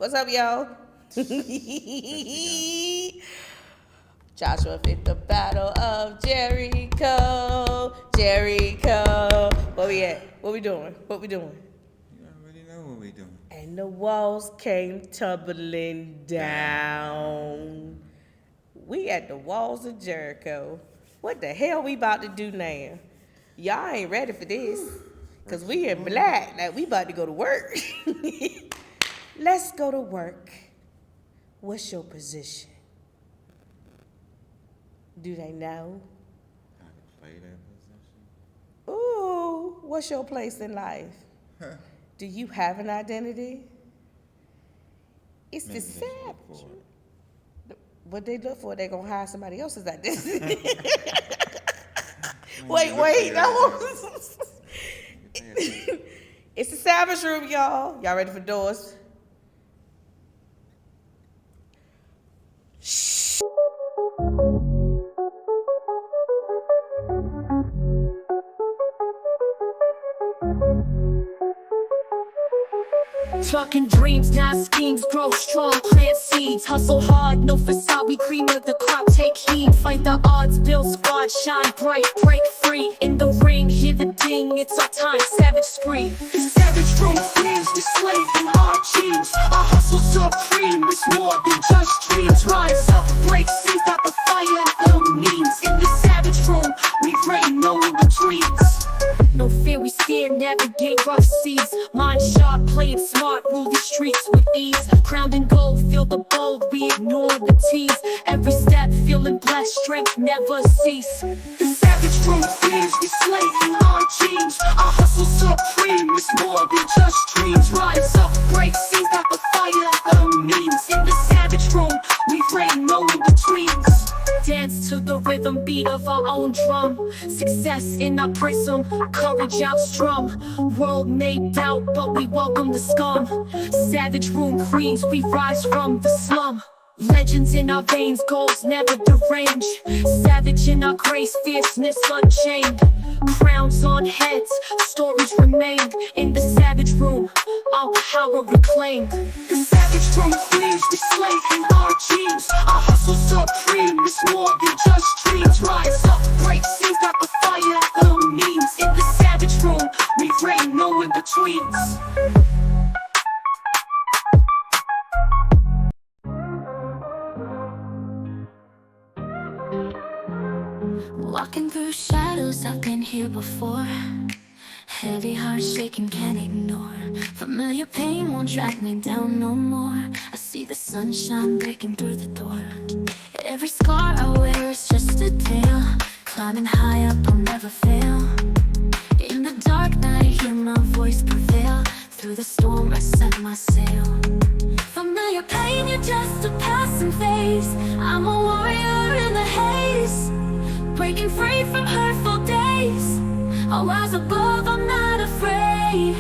What's up, y'all? Joshua fit the battle of Jericho. Jericho. Where we at? What we doing? What we doing? You already know what we doing. And the walls came tumbling down. We at the Walls of Jericho. What the hell we about to do now? Y'all ain't ready for this. Cause we in black. Like we about to go to work. Let's go to work. What's your position? Do they know? I can play that position. Ooh, what's your place in life? Do you have an identity? It's Maybe the they should look savage. for it. What they look for, they gonna hire somebody else's identity. When you look wait, for no. your identity, you pay attention. It's the savage room, y'all. Y'all ready for doors? Shh. Talking dreams, not schemes, grow strong, plant seeds, hustle hard, no facade, we cream of the crop, take heed, fight the odds, build squad, shine bright, break free, in the ring, hear the ding, it's our time, savage spree. Savage room flames, we slave in our jeans, our hustle supreme, it's more than just dreams, rise up, break seas, got the fire and the means, in the savage room, we reign, no in-betweens. No fear, we steer, navigate rough seas. Mind sharp, play it smart, rule the streets with ease. Crowned in gold, feel the bold, we ignore the tease. Every step, feeling blessed, strength never cease. The savage room fears, we slay in our jeans. Our hustle supreme, it's more than just dreams. Rise up, break seas, got the fire, the means. In the savage room, we reign, no in-betweens. Dance to the rhythm beat of our own drum. Success in our prism, courage outstrung. World made doubt, but we welcome the scum. Savage room queens, we rise from the slum. Legends in our veins, goals never derange. Savage in our grace, fierceness unchained. Crowns on heads, stories remain. In the savage room, our power reclaimed. The savage room queens, we slay in our jeans. Our hustle supreme, it's more than just dreams. Rise up, break seas, got the fire, the means. In the savage room, we reign, no in-betweens. Walking through shadows, I've been here before. Heavy heart shaking, can't ignore. Familiar pain won't drag me down no more. I see the sunshine breaking through the door. Every scar I wear is just a tale. Climbing high up, I'll never fail. In the dark night, I hear my voice prevail. Through the storm, I set my sail. Familiar pain, you're just a passing phase. I'm a warrior in the haze, breaking free from hurtful days. I'll rise above, I'm not afraid.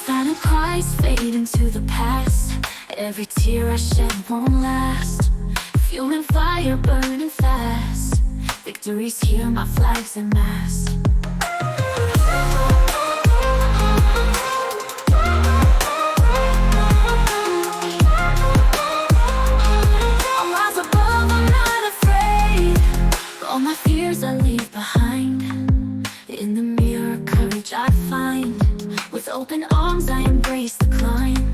Silent cries fade into the past. Every tear I shed won't last. Fueling fire burning fast. Victory's here, my flag's in mass. I'll rise above, I'm not afraid. All my fears I leave behind. In the mirror, courage I find. With open arms I embrace the climb.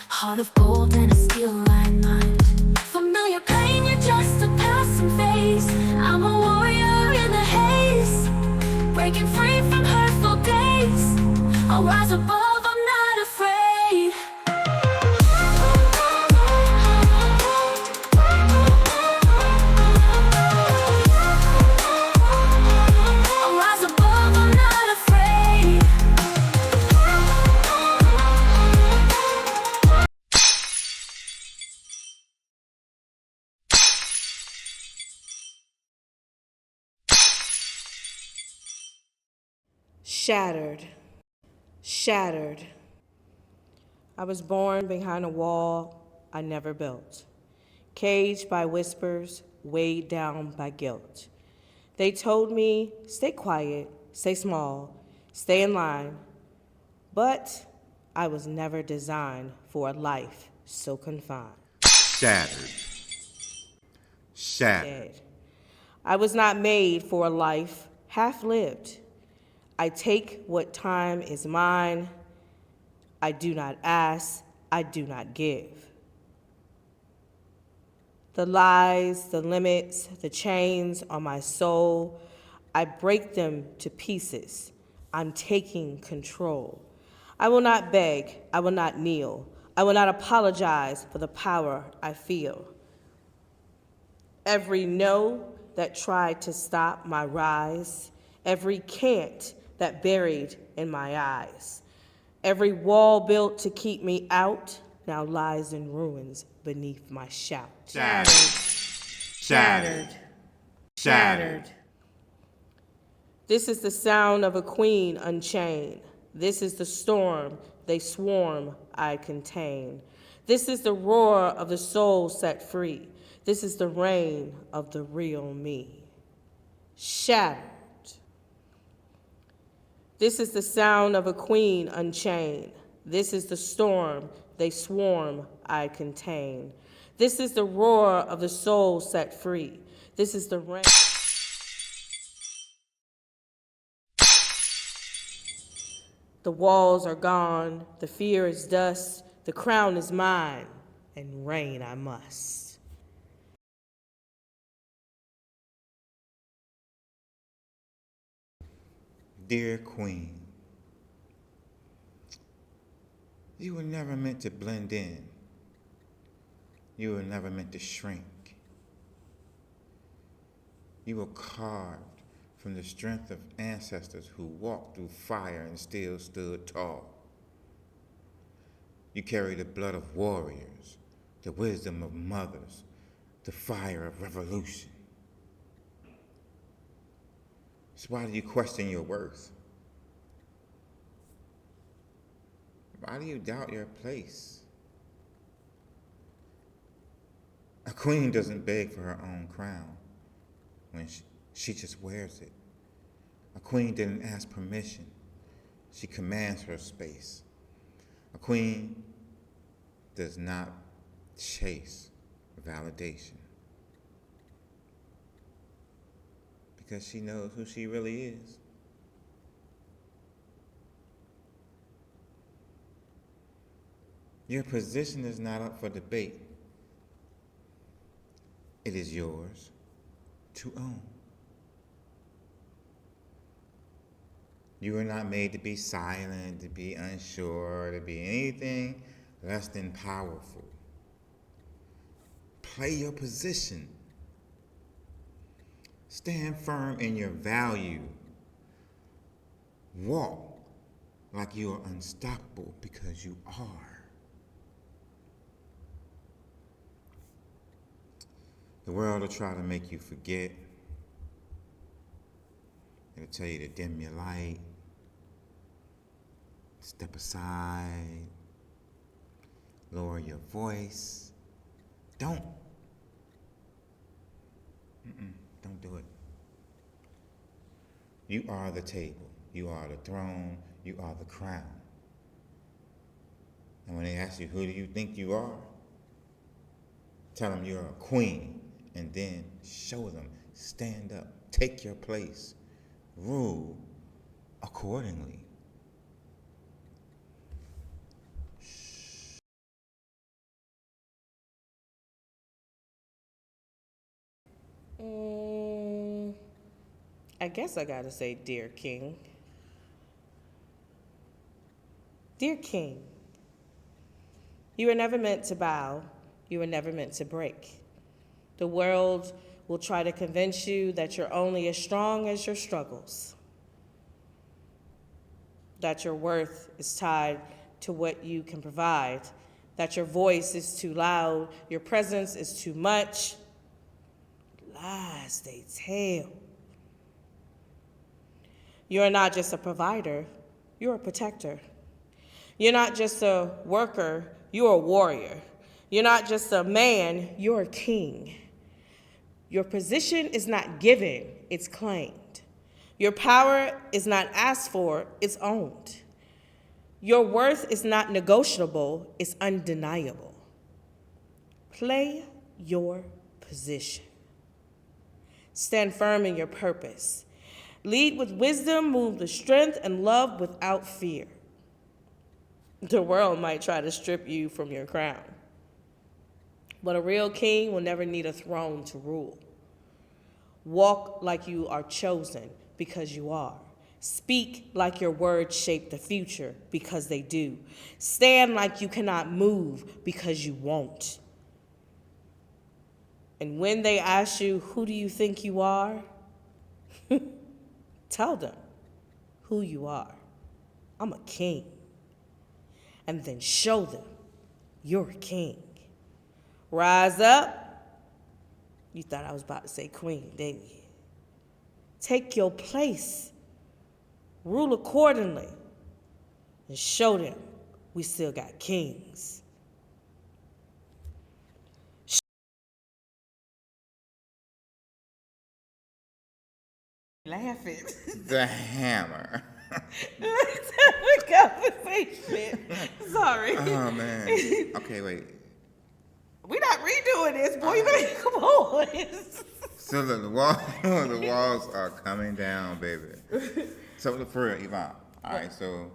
Heart of gold and a steel-lined mind. Familiar pain, you're just a passing phase. I'm a warrior in the haze, breaking free from hurtful days. I'll rise above, I'm not afraid. I'll rise above, I'm not afraid. Shattered. Shattered. I was born behind a wall I never built, caged by whispers, weighed down by guilt. They told me, stay quiet, stay small, stay in line. But I was never designed for a life so confined. Shattered. Shattered. Dead. I was not made for a life half lived. I take what time is mine. I do not ask, I do not give. The lies, the limits, the chains on my soul, I break them to pieces. I'm taking control. I will not beg, I will not kneel, I will not apologize for the power I feel. Every no that tried to stop my rise, every can't that buried in my eyes, every wall built to keep me out now lies in ruins beneath my shout. Shattered. Shattered. Shattered. This is the sound of a queen unchained. This is the storm they swarm I contain. This is the roar of the soul set free. This is the reign of the real me. Shattered. This is the sound of a queen unchained. This is the storm they swarm I contain. This is the roar of the soul set free. This is the reign. The walls are gone, the fear is dust, the crown is mine, and reign I must. Dear Queen, you were never meant to blend in. You were never meant to shrink. You were carved from the strength of ancestors who walked through fire and still stood tall. You carry the blood of warriors, the wisdom of mothers, the fire of revolution. So why do you question your worth? Why do you doubt your place? A queen doesn't beg for her own crown when she just wears it. A queen didn't ask permission. She commands her space. A queen does not chase validation because she knows who she really is. Your position is not up for debate. It is yours to own. You were not made to be silent, to be unsure, to be anything less than powerful. Play your position. Stand firm in your value. Walk like you are unstoppable because you are. The world will try to make you forget. It'll tell you to dim your light, step aside, lower your voice. Don't do it. You are the table. You are the throne. You are the crown. And when they ask you, who do you think you are? Tell them you're a queen. And then show them. Stand up. Take your place. Rule accordingly. I guess I gotta say, dear King. Dear King, you were never meant to bow. You were never meant to break. The world will try to convince you that you're only as strong as your struggles, that your worth is tied to what you can provide, that your voice is too loud, your presence is too much. Lies they tell. You're not just a provider, you're a protector. You're not just a worker, you're a warrior. You're not just a man, you're a king. Your position is not given, it's claimed. Your power is not asked for, it's owned. Your worth is not negotiable, it's undeniable. Play your position. Stand firm in your purpose. Lead with wisdom, move with strength, and love without fear. The world might try to strip you from your crown, but a real king will never need a throne to rule. Walk like you are chosen because you are. Speak like your words shape the future because they do. Stand like you cannot move because you won't. And when they ask you, who do you think you are? Tell them who you are. I'm a king. And then show them you're a king. Rise up. You thought I was about to say queen, didn't you? Take your place. Rule accordingly. And show them we still got kings. Laughing. The hammer. Let's have a conversation. Sorry. Oh, man. Okay, wait. We're not redoing this, boy. You better come on. So look, the walls are coming down, baby. So look, for real, Yvonne. All right, so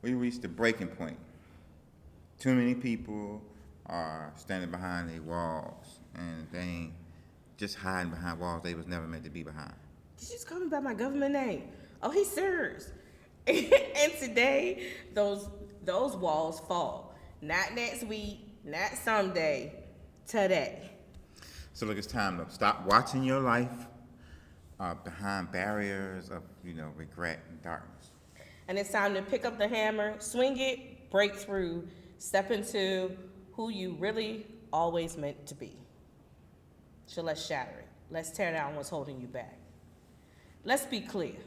we reached the breaking point. Too many people are standing behind their walls, and they ain't just hiding behind walls they was never meant to be behind. Did you just call me by my government name? Oh, he's serious. And today, those walls fall. Not next week, not someday, today. So look, it's time to stop watching your life behind barriers of, regret and darkness. And it's time to pick up the hammer, swing it, break through, step into who you really always meant to be. So let's shatter it. Let's tear down what's holding you back. Let's be clear.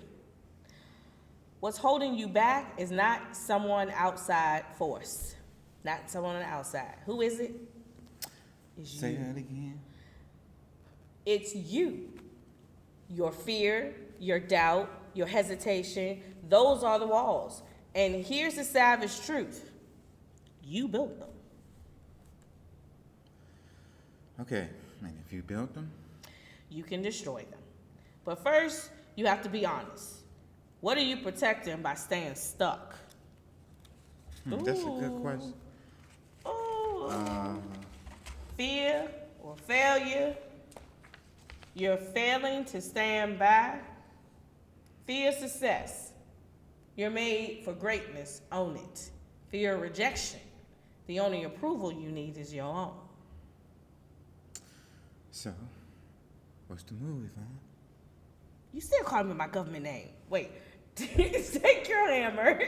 What's holding you back is not someone outside force. Not someone on the outside. Who is it? It's you. Say that again. It's you. Your fear, your doubt, your hesitation, those are the walls. And here's the savage truth. You built them. Okay, and if you built them? You can destroy them. But first, you have to be honest. What are you protecting by staying stuck? That's a good question. Ooh. Fear or failure. You're failing to stand by. Fear of success. You're made for greatness. Own it. Fear of rejection. The only approval you need is your own. So, what's the move, Yvonne? You still call me my government name. Wait. Take your hammer.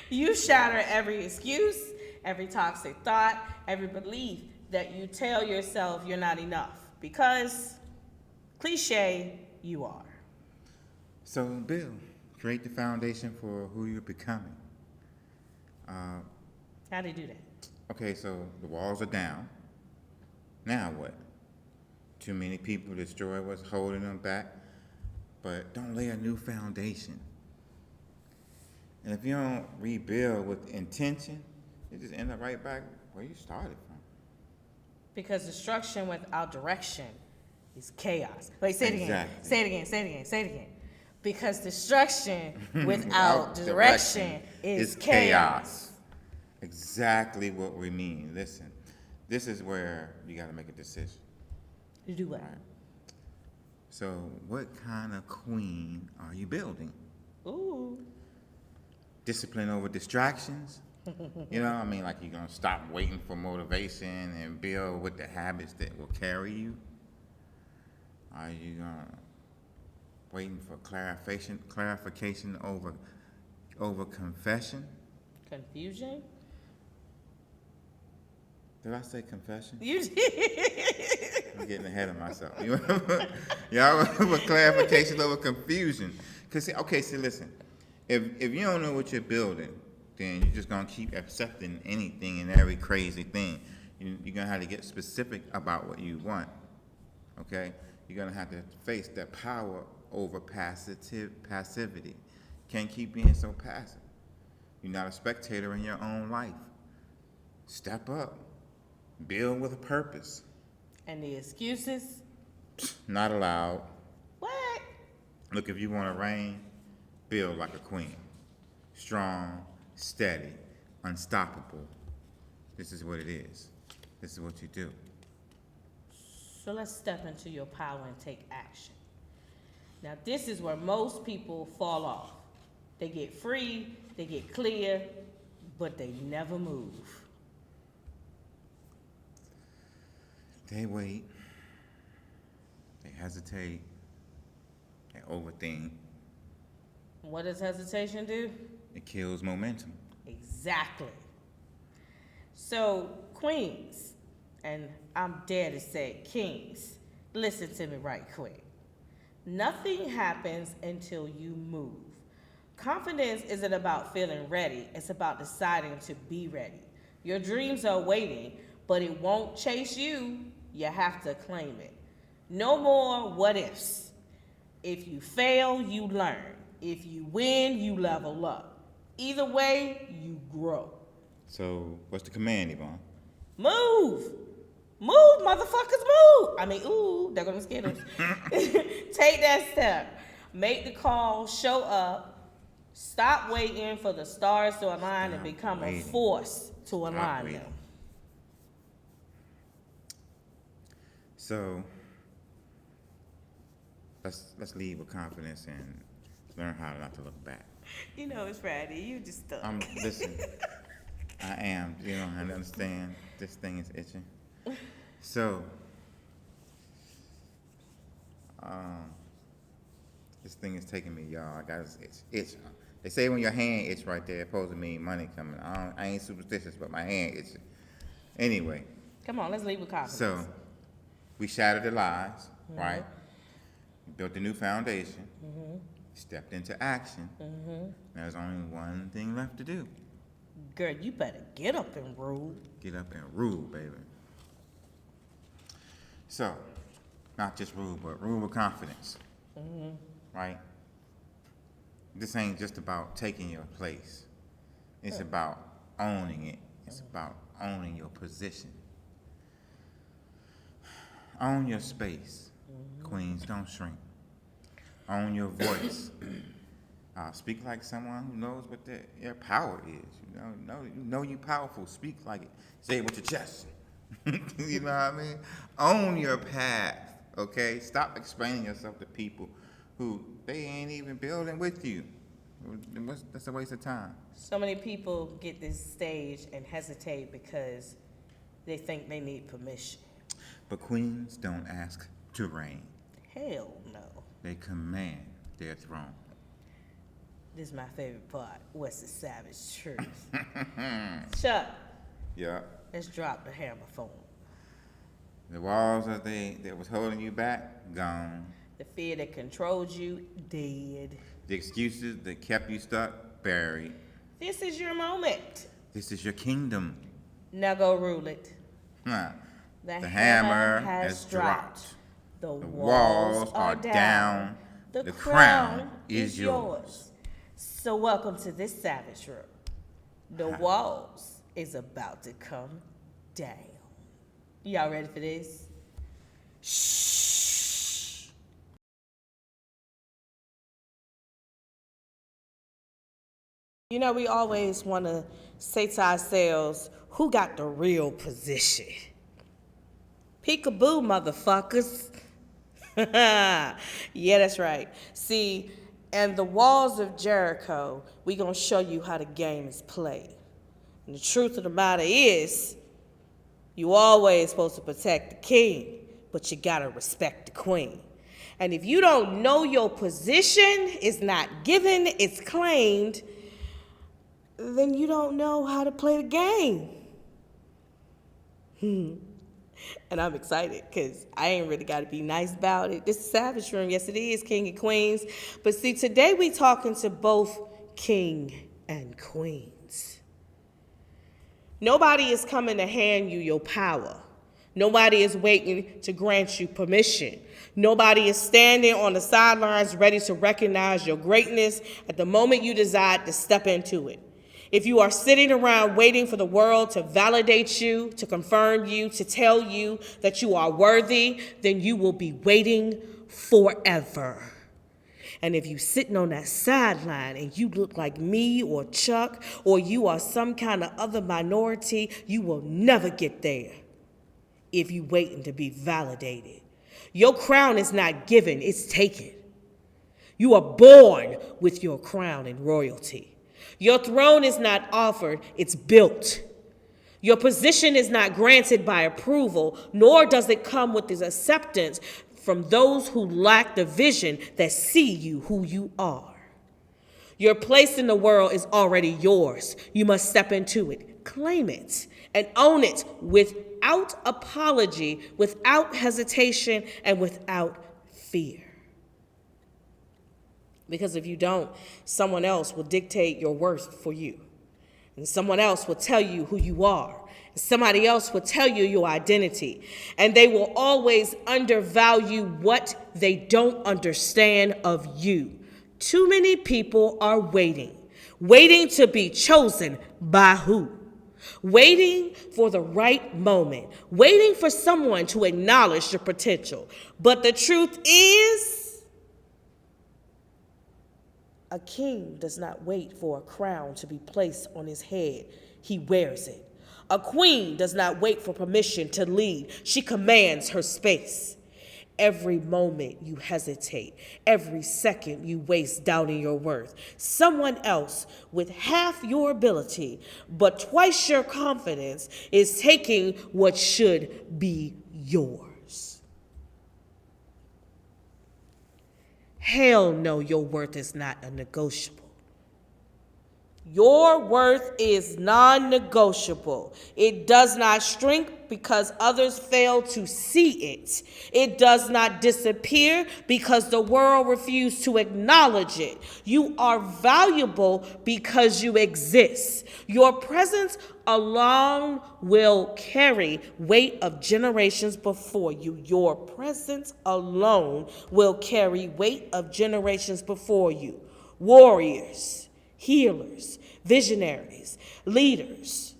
You shatter every excuse, every toxic thought, every belief that you tell yourself you're not enough. Because, cliche, you are. So, Bill, create the foundation for who you're becoming. How do you do that? Okay, so the walls are down. Now what? Too many people destroy what's holding them back, but don't lay a new foundation. And if you don't rebuild with intention, you just end up right back where you started from. Because destruction without direction is chaos. Wait, say it again. Exactly. Say it again, say it again, say it again. Because destruction without direction is chaos. Exactly what we mean. Listen, this is where you got to make a decision. You do what? Right. So, what kind of queen are you building? Ooh. Discipline over distractions? Like you're going to stop waiting for motivation and build with the habits that will carry you? Are you going to waiting for clarification over confession? Confusion? Did I say confession? You did. I'm getting ahead of myself. Y'all remember clarification over confusion? See, listen. If you don't know what you're building, then you're just going to keep accepting anything and every crazy thing. You're going to have to get specific about what you want, okay? You're going to have to face that power over passivity. Can't keep being so passive. You're not a spectator in your own life. Step up. Build with a purpose. And the excuses? Not allowed. What? Look, if you want to reign, build like a queen. Strong, steady, unstoppable. This is what it is. This is what you do. So let's step into your power and take action. Now, this is where most people fall off. They get free, they get clear, but they never move. They wait. They hesitate. They overthink. What does hesitation do? It kills momentum. Exactly. So, queens, and I'm dare to say kings, listen to me right quick. Nothing happens until you move. Confidence isn't about feeling ready, it's about deciding to be ready. Your dreams are waiting, but it won't chase you. You have to claim it. No more what ifs. If you fail, you learn. If you win, you level up. Either way, you grow. So, what's the command, Yvonne? Move! Move, motherfuckers, move! I mean, ooh, they're gonna scare us. Take that step. Make the call, show up. Stop waiting for the stars to align and become a force to align them. So, let's lead with confidence and learn how not to look back. You know it's Friday. You just stuck. Listen, I am. You know, I understand. This thing is itching. So, this thing is taking me, y'all. I got this itch. They say when your hand itch right there, it's supposed to mean money coming. I ain't superstitious, but my hand itching. Anyway. Come on, let's lead with confidence. So, we shattered the lies, right? Built a new foundation. Stepped into action. There's only one thing left to do. Girl, you better get up and rule. Get up and rule, baby. So, not just rule, but rule with confidence. Right? This ain't just about taking your place. It's about owning it. It's about owning your position. Own your space. Queens, don't shrink. Own your voice. Speak like someone who knows what their power is. You know you powerful. Speak like it. Say it with your chest. You know what I mean? Own your path, okay? Stop explaining yourself to people who they ain't even building with you. That's a waste of time. So many people get this stage and hesitate because they think they need permission. But queens don't ask to reign. Hell no. They command their throne. This is my favorite part. What's the savage truth? Chuck, Yeah. let's drop the hammer phone. The walls that was holding you back, gone. The fear that controlled you, dead. The excuses that kept you stuck, buried. This is your moment. This is your kingdom. Now go rule it. Huh. The hammer has dropped. The walls are down. The crown is yours. So welcome to this savage room. The walls is about to come down. Y'all ready for this? Shh. You know, we always want to say to ourselves, who got the real position? Peekaboo, motherfuckers. Yeah, that's right. See, in the Walls of Jericho, we gonna show you how the game is played. And the truth of the matter is, you always supposed to protect the king, but you gotta respect the queen. And if you don't know your position, it's not given, it's claimed, then you don't know how to play the game. And I'm excited because I ain't really got to be nice about it. This is Savage Room. Yes, it is, King and Queens. But see, today we talking to both king and queens. Nobody is coming to hand you your power. Nobody is waiting to grant you permission. Nobody is standing on the sidelines ready to recognize your greatness at the moment you decide to step into it. If you are sitting around waiting for the world to validate you, to confirm you, to tell you that you are worthy, then you will be waiting forever. And if you're sitting on that sideline and you look like me or Chuck, or you are some kind of other minority, you will never get there if you waiting to be validated. Your crown is not given, it's taken. You are born with your crown and royalty. Your throne is not offered, it's built. Your position is not granted by approval, nor does it come with this acceptance from those who lack the vision that see you who you are. Your place in the world is already yours. You must step into it, claim it, and own it without apology, without hesitation, and without fear. Because if you don't, someone else will dictate your worth for you. And someone else will tell you who you are. And somebody else will tell you your identity. And they will always undervalue what they don't understand of you. Too many people are waiting to be chosen by who? Waiting for the right moment, waiting for someone to acknowledge your potential. But the truth is, a king does not wait for a crown to be placed on his head. He wears it. A queen does not wait for permission to lead. She commands her space. Every moment you hesitate, every second you waste doubting your worth, someone else with half your ability, but twice your confidence, is taking what should be yours. Hell no, your worth is not a negotiable. Your worth is non-negotiable. It does not shrink because others fail to see it. It does not disappear because the world refuses to acknowledge it. You are valuable because you exist. Your presence alone will carry weight of generations before you. Your presence alone will carry weight of generations before you. Warriors, healers, visionaries, leaders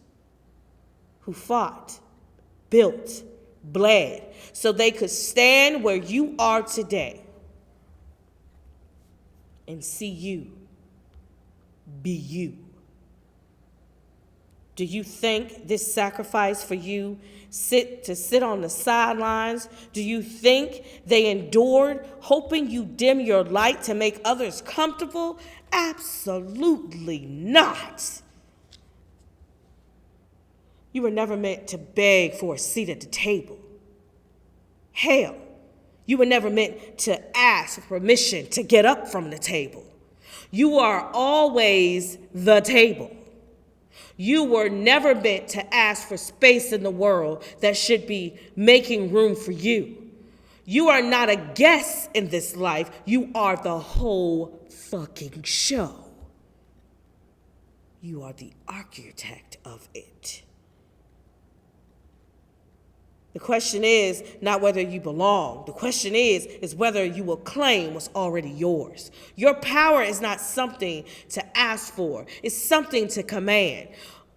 who fought, built, bled, so they could stand where you are today and see you be you. Do you think this sacrifice for you to sit on the sidelines? Do you think they endured, hoping you dim your light to make others comfortable? Absolutely not. You were never meant to beg for a seat at the table. Hell, you were never meant to ask for permission to get up from the table. You are always the table. You were never meant to ask for space in the world that should be making room for you. You are not a guest in this life. You are the whole fucking show. You are the architect of it. The question is not whether you belong. The question is whether you will claim what's already yours. Your power is not something to ask for. It's something to command.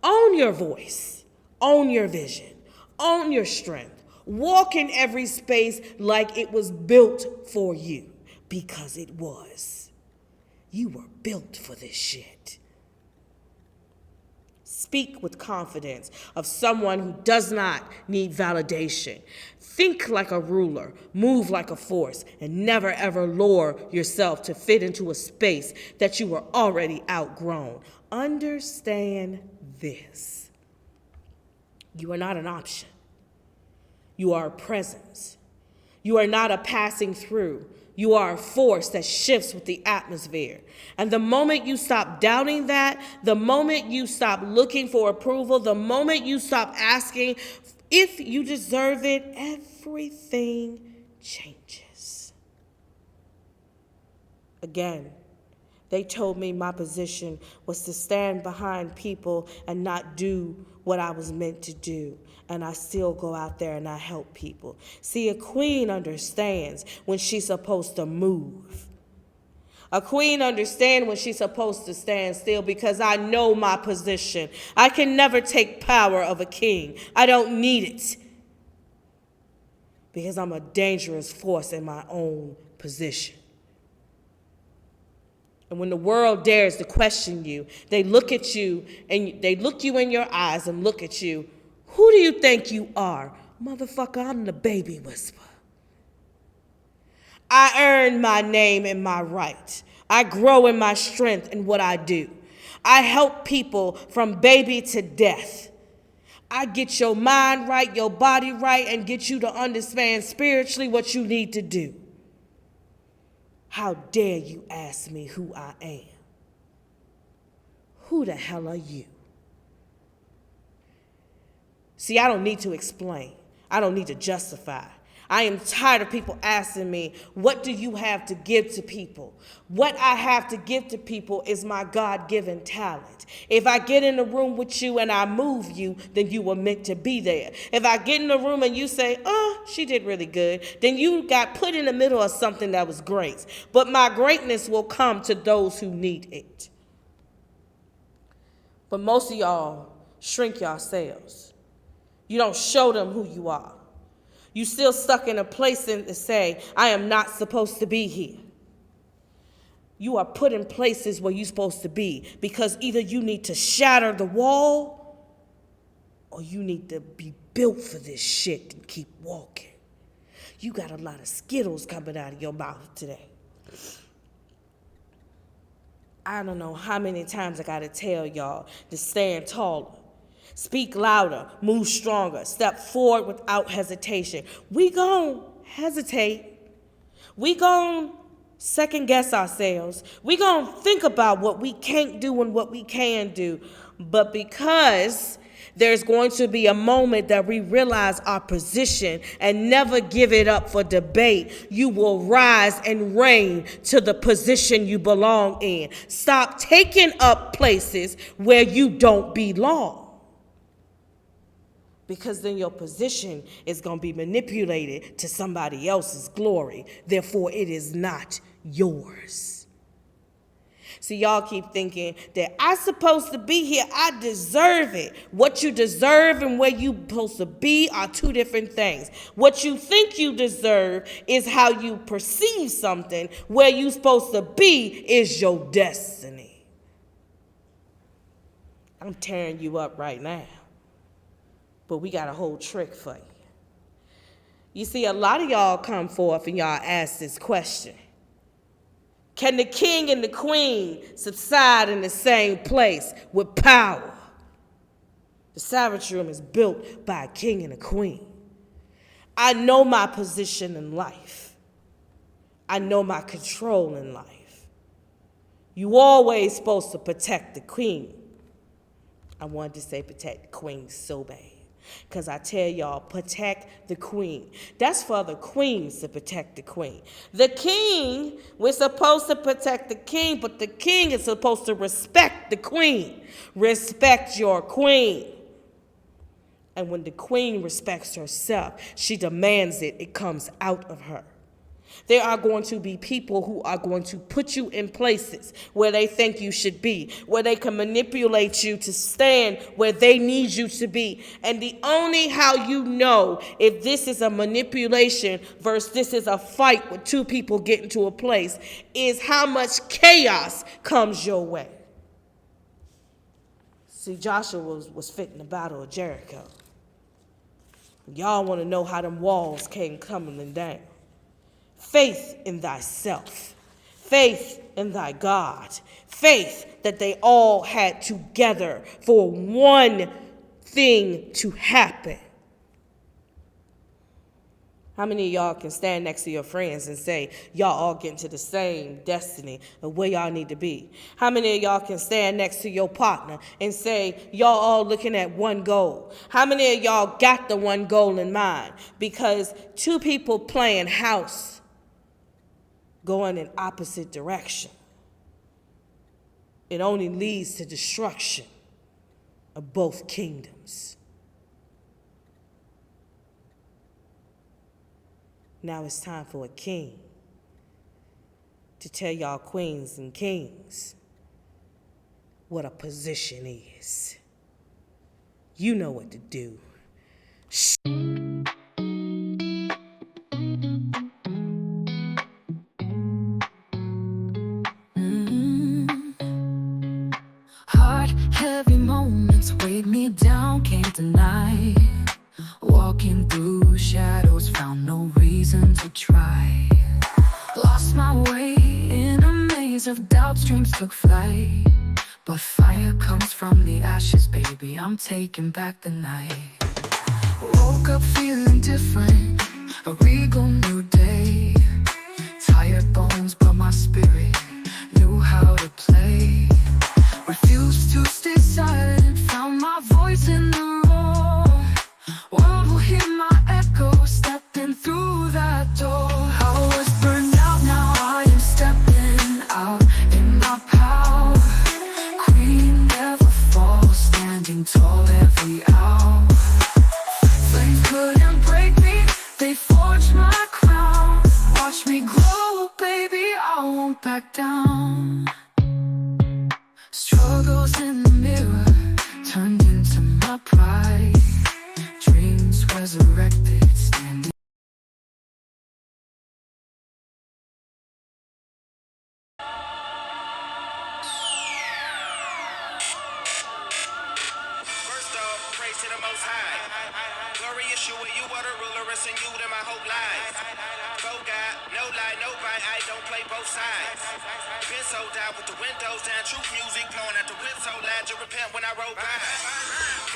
Own your voice. Own your vision. Own your strength. Walk in every space like it was built for you, because it was. You were built for this shit. Speak with confidence of someone who does not need validation. Think like a ruler, move like a force, and never ever lower yourself to fit into a space that you were already outgrown. Understand this. You are not an option. You are a presence. You are not a passing through. You are a force that shifts with the atmosphere. And the moment you stop doubting that, the moment you stop looking for approval, the moment you stop asking if you deserve it, everything changes. Again, they told me my position was to stand behind people and not do what I was meant to do. And I still go out there and I help people. See, a queen understands when she's supposed to move. A queen understands when she's supposed to stand still because I know my position. I can never take power of a king. I don't need it because I'm a dangerous force in my own position. And when the world dares to question you, they look at you and they look you in your eyes and look at you. Who do you think you are? Motherfucker, I'm the baby whisperer. I earn my name and my right. I grow in my strength in what I do. I help people from baby to death. I get your mind right, your body right, and get you to understand spiritually what you need to do. How dare you ask me who I am? Who the hell are you? See, I don't need to explain. I don't need to justify. I am tired of people asking me, what do you have to give to people? What I have to give to people is my God-given talent. If I get in the room with you and I move you, then you were meant to be there. If I get in the room and you say, oh, she did really good, then you got put in the middle of something that was great. But my greatness will come to those who need it. But most of y'all shrink yourselves. You don't show them who you are. You still stuck in a place to say, I am not supposed to be here. You are put in places where you're supposed to be because either you need to shatter the wall or you need to be built for this shit and keep walking. You got a lot of Skittles coming out of your mouth today. I don't know how many times I got to tell y'all to stand taller. Speak louder, move stronger, step forward without hesitation. We gon' hesitate. We gon' second guess ourselves. We gon' think about what we can't do and what we can do. But because there's going to be a moment that we realize our position and never give it up for debate, you will rise and reign to the position you belong in. Stop taking up places where you don't belong. Because then your position is going to be manipulated to somebody else's glory. Therefore, it is not yours. See, y'all keep thinking that I'm supposed to be here. I deserve it. What you deserve and where you're supposed to be are two different things. What you think you deserve is how you perceive something. Where you're supposed to be is your destiny. I'm tearing you up right now. But we got a whole trick for you. You see, a lot of y'all come forth and y'all ask this question. Can the king and the queen subside in the same place with power? The savage room is built by a king and a queen. I know my position in life. I know my control in life. You always supposed to protect the queen. I wanted to say protect the queen so bad. Because I tell y'all, protect the queen. That's for the queens to protect the queen. The king, we're supposed to protect the king, but the king is supposed to respect the queen. Respect your queen. And when the queen respects herself, she demands it. It comes out of her. There are going to be people who are going to put you in places where they think you should be, where they can manipulate you to stand where they need you to be. And the only how you know if this is a manipulation versus this is a fight with two people getting to a place is how much chaos comes your way. See, Joshua was fighting the battle of Jericho. Y'all want to know how them walls came tumbling down. Faith in thyself, faith in thy God, faith that they all had together for one thing to happen. How many of y'all can stand next to your friends and say, y'all all getting to the same destiny of where y'all need to be? How many of y'all can stand next to your partner and say, y'all all looking at one goal? How many of y'all got the one goal in mind? Because two people playing house going in opposite direction, it only leads to destruction of both kingdoms. Now it's time for a king to tell y'all queens and kings what a position is. You know what to do. Hard, heavy moments weighed me down, can't deny. Walking through shadows, found no reason to try. Lost my way in a maze of doubt, dreams took flight. But fire comes from the ashes, baby, I'm taking back the night. Woke up feeling different, a regal new day. Tired bones, but my spirit knew how to play. Refused to stay silent, found my voice in the roar. World will hear my echo, stepping through that door. I was burned out, now I am stepping out in my power. Queen never falls, standing tall every hour. Flames couldn't break me, they forged my crown. Watch me grow, baby, I won't back down. Struggles in the mirror turned into my pride. Dreams resurrected, standing. First off, praise to the Most High. Glory Yeshua, you are the ruler, it's in you that my hope lies. Go God, no lie, no bite, I don't play both sides. Been so down with the windows down, truth music blowing out the whip so loud, you repent when I roll by.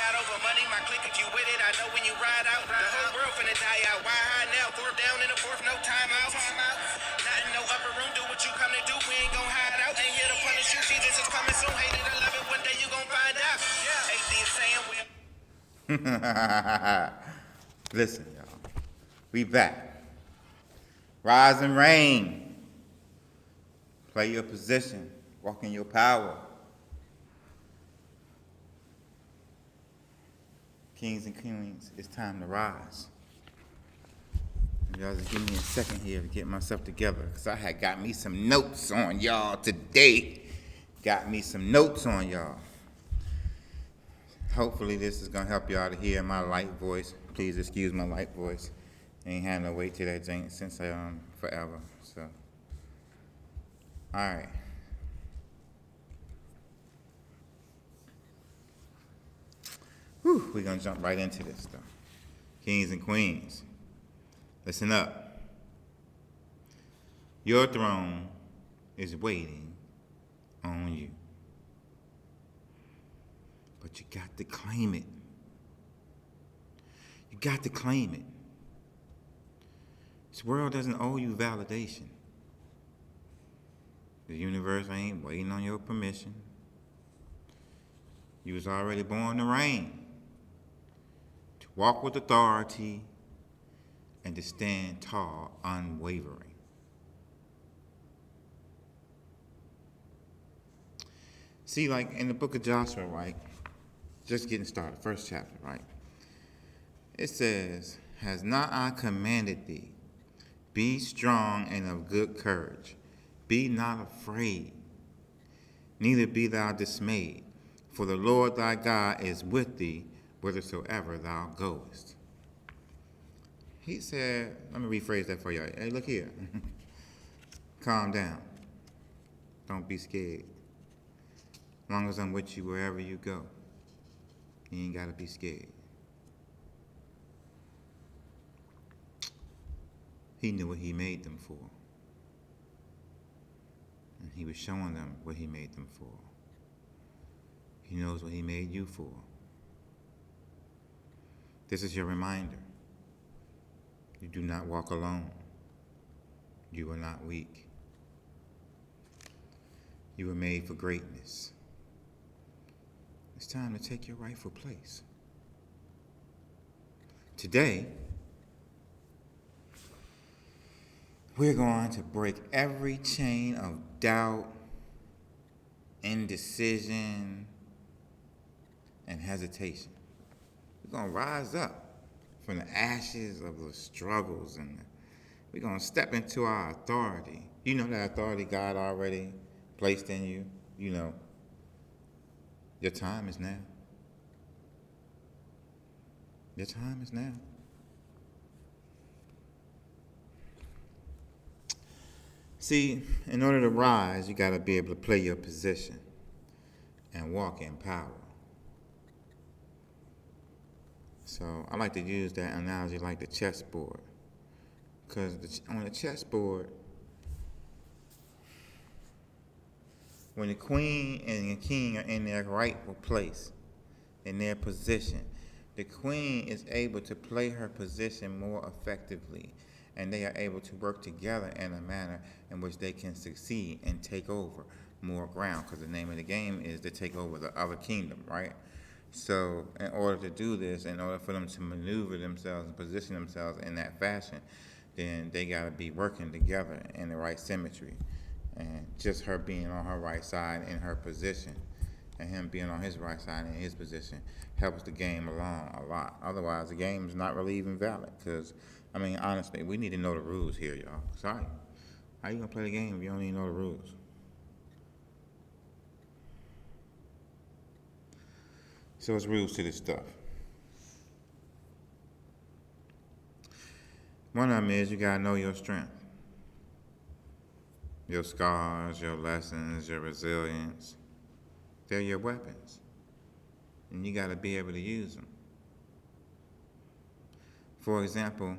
Got over money, my clique, if you with it, I know when you ride out. The whole world finna die out, why high now? Fourth down in the fourth, no timeout. Not in no upper room, do what you come to do, we ain't gon' hide out. Ain't here to punish you, Jesus is coming soon, hate it or love it, one day you gon' find out. Atheist saying we Listen, y'all. We back. Rise and reign. Play your position. Walk in your power. Kings and queens, it's time to rise. Y'all just give me a second here to get myself together, because I had got me some notes on y'all today. Got me some notes on y'all. Hopefully this is gonna help y'all to hear my light voice. Please excuse my light voice. Ain't had no weight to that jank since forever. So, all right. Whew, we're gonna jump right into this stuff. Kings and queens, listen up. Your throne is waiting on you. But you got to claim it. You got to claim it. This world doesn't owe you validation. The universe ain't waiting on your permission. You was already born to reign, to walk with authority, and to stand tall, unwavering. See, like in the book of Joshua, right? Just getting started, first chapter, right? It says, has not I commanded thee, be strong and of good courage. Be not afraid, neither be thou dismayed, for the Lord thy God is with thee whithersoever thou goest. He said, let me rephrase that for you. Hey, look here. Calm down. Don't be scared. As long as I'm with you wherever you go, you ain't got to be scared. He knew what he made them for. And he was showing them what he made them for. He knows what he made you for. This is your reminder. You do not walk alone. You are not weak. You were made for greatness. It's time to take your rightful place. Today, we're going to break every chain of doubt, indecision, and hesitation. We're going to rise up from the ashes of the struggles, and we're going to step into our authority. You know that authority God already placed in you? You know, your time is now. Your time is now. See, in order to rise, you got to be able to play your position and walk in power. So I like to use that analogy like the chessboard. Because on the chessboard, when the queen and the king are in their rightful place, in their position, the queen is able to play her position more effectively, and they are able to work together in a manner in which they can succeed and take over more ground, because the name of the game is to take over the other kingdom, right? So in order to do this, in order for them to maneuver themselves and position themselves in that fashion, then they got to be working together in the right symmetry. And just her being on her right side in her position and him being on his right side in his position helps the game along a lot. Otherwise, the game is not really even valid. Because, I mean, honestly, we need to know the rules here, y'all. Sorry. How you going to play the game if you don't even know the rules? So it's rules to this stuff. One of them is you got to know your strength. Your scars, your lessons, your resilience. They're your weapons. And you got to be able to use them. For example,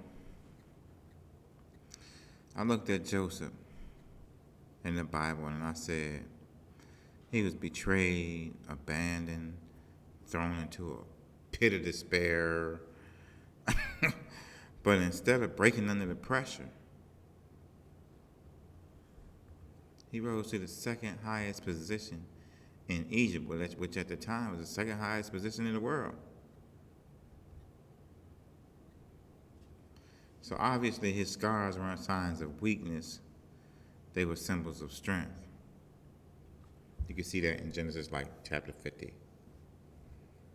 I looked at Joseph in the Bible and I said, he was betrayed, abandoned, thrown into a pit of despair. But instead of breaking under the pressure, he rose to the second highest position in Egypt, which at the time was the second highest position in the world. So obviously his scars weren't signs of weakness, they were symbols of strength. You can see that in Genesis chapter 50.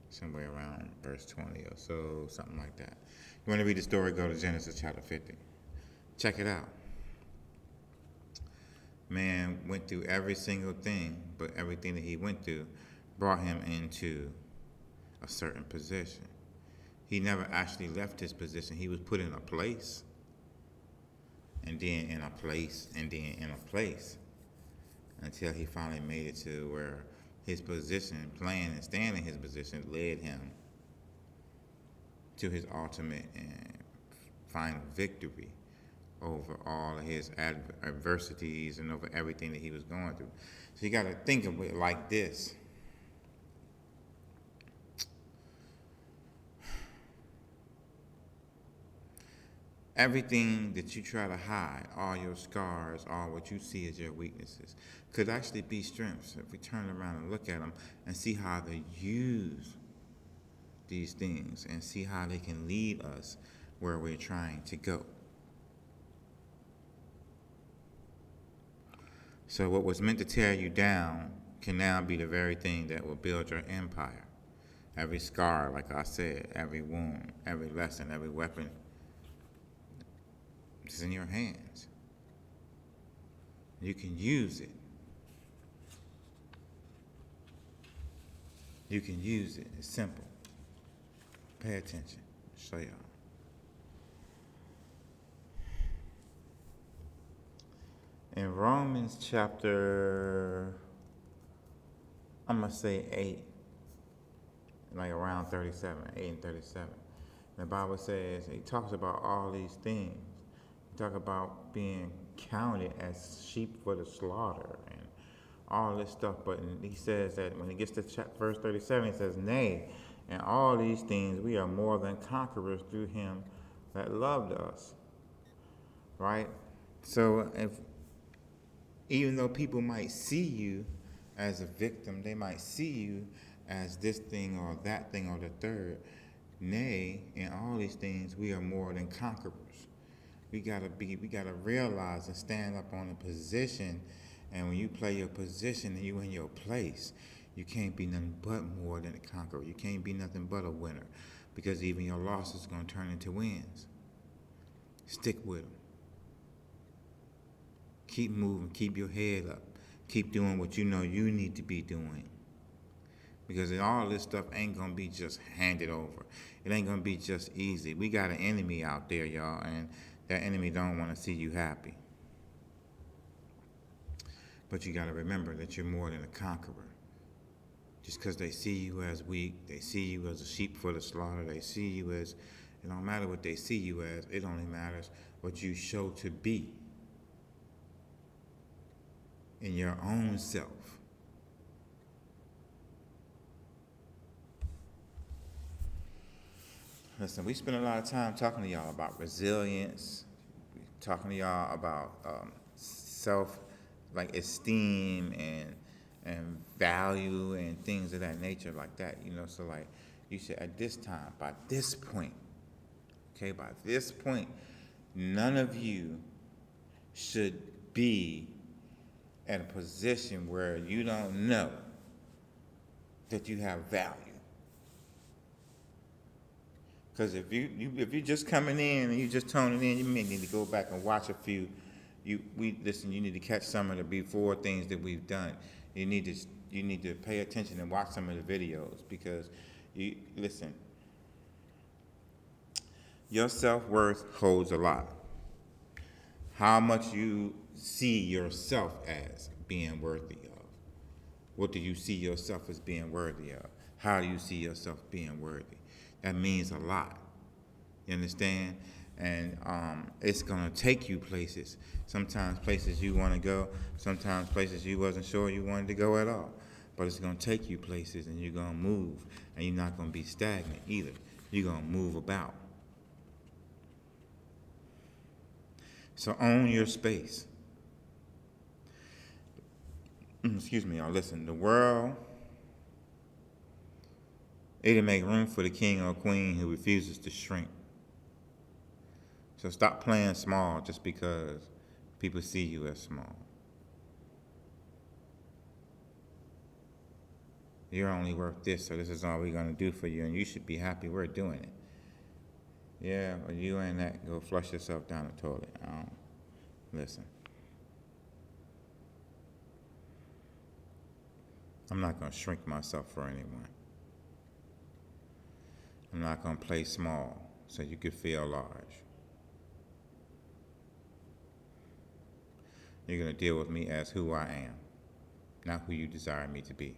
Somewhere around verse 20 or so, something like that. You want to read the story, go to Genesis chapter 50. Check it out. Man went through every single thing, but everything that he went through brought him into a certain position. He never actually left his position. He was put in a place, and then in a place, and then in a place, until he finally made it to where his position, playing and staying in his position, led him to his ultimate and final victory over all of his adversities and over everything that he was going through. So you got to think of it like this. Everything that you try to hide, all your scars, all what you see as your weaknesses, could actually be strengths if we turn around and look at them and see how they use these things and see how they can lead us where we're trying to go. So what was meant to tear you down can now be the very thing that will build your empire. Every scar, like I said, every wound, every lesson, every weapon is in your hands. You can use it. You can use it. It's simple. Pay attention. I'll show y'all. In Romans chapter, I'm going to say 8, like around 37, 8 and 37. The Bible says, it talks about all these things. It talks about being counted as sheep for the slaughter and all this stuff. But he says that when he gets to verse 37, he says, nay, in all these things we are more than conquerors through him that loved us. Right? So even though people might see you as a victim, they might see you as this thing or that thing or the third. Nay, in all these things, we are more than conquerors. We gotta realize and stand up on a position. And when you play your position and you in your place, you can't be nothing but more than a conqueror. You can't be nothing but a winner, because even your losses is gonna turn into wins. Stick with them. Keep moving. Keep your head up. Keep doing what you know you need to be doing. Because all this stuff ain't going to be just handed over. It ain't going to be just easy. We got an enemy out there, y'all, and that enemy don't want to see you happy. But you got to remember that you're more than a conqueror. Just because they see you as weak, they see you as a sheep for the slaughter, they see you as, it don't matter what they see you as, it only matters what you show to be in your own self. Listen, we spend a lot of time talking to y'all about resilience, talking to y'all about self, like esteem and value and things of that nature like that, you know. So like you said, at this time, by this point, okay, by this point, none of you should be at a position where you don't know that you have value. Because if you're just coming in and you just toning in, you may need to go back and watch a few. You need to catch some of the before things that we've done. You need to pay attention and watch some of the videos, because your self-worth holds a lot. How much you see yourself as being worthy of. What do you see yourself as being worthy of? How do you see yourself being worthy? That means a lot. You understand? And it's going to take you places. Sometimes places you want to go, sometimes places you wasn't sure you wanted to go at all. But it's going to take you places, and you're going to move. And you're not going to be stagnant either. You're going to move about. So own your space. Excuse me, y'all. Listen, the world, it'll make room for the king or queen who refuses to shrink. So stop playing small just because people see you as small. You're only worth this, so this is all we're going to do for you, and you should be happy we're doing it. Yeah, well, you ain't that. Go flush yourself down the toilet. Listen. I'm not going to shrink myself for anyone. I'm not going to play small so you can feel large. You're going to deal with me as who I am, not who you desire me to be.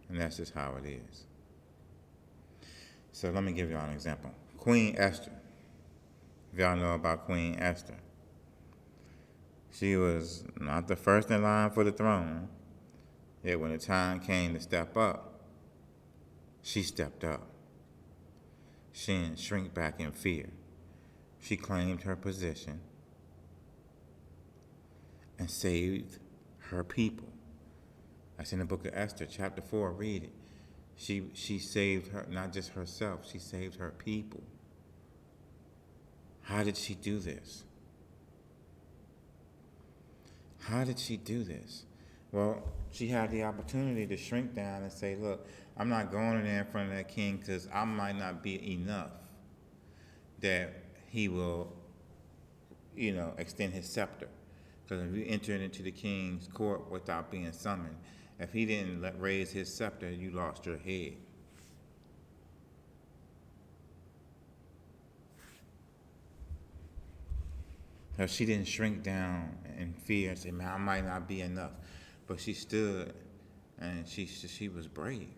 And that's just how it is. So let me give y'all an example. Queen Esther. If y'all know about Queen Esther, she was not the first in line for the throne, yet when the time came to step up, she stepped up. She didn't shrink back in fear. She claimed her position and saved her people. That's in the book of Esther, chapter 4, read it. She saved her, not just herself, she saved her people. How did she do this? How did she do this? Well, she had the opportunity to shrink down and say, look, I'm not going in there in front of that king because I might not be enough that he will, extend his scepter. Because if you entered into the king's court without being summoned, if he didn't raise his scepter, you lost your head. So she didn't shrink down in fear and say, man, I might not be enough. But she stood and she was brave.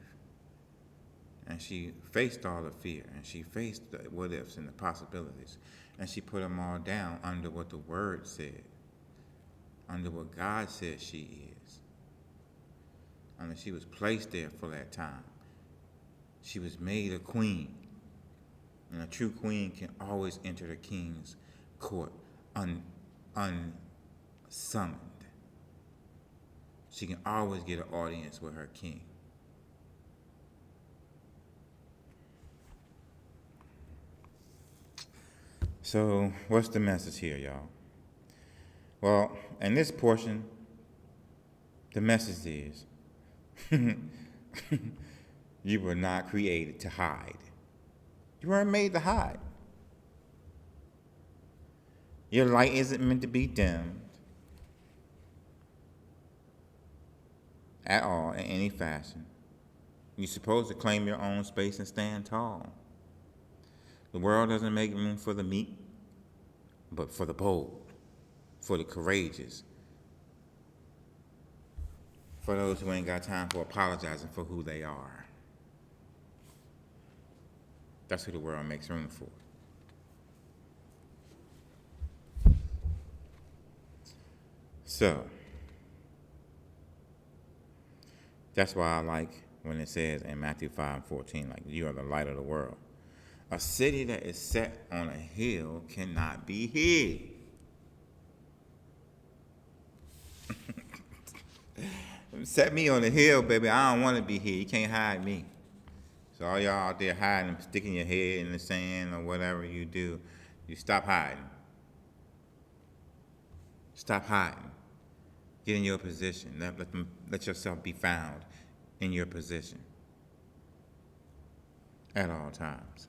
And she faced all the fear, and she faced the what ifs and the possibilities. And she put them all down under what the word said, under what God said she is. I mean, she was placed there for that time. She was made a queen. And a true queen can always enter the king's court unsummoned. She can always get an audience with her king. So, what's the message here, y'all? Well, in this portion, the message is you were not created to hide. You weren't made to hide. Your light isn't meant to be dimmed at all in any fashion. You're supposed to claim your own space and stand tall. The world doesn't make room for the meek, but for the bold, for the courageous, for those who ain't got time for apologizing for who they are. That's who the world makes room for. So, that's why I like when it says in Matthew 5:14, like, you are the light of the world. A city that is set on a hill cannot be hid. Set me on a hill, baby. I don't want to be hid. You can't hide me. So all y'all out there hiding, sticking your head in the sand or whatever you do, you stop hiding. Stop hiding. Get in your position. Let yourself be found in your position at all times.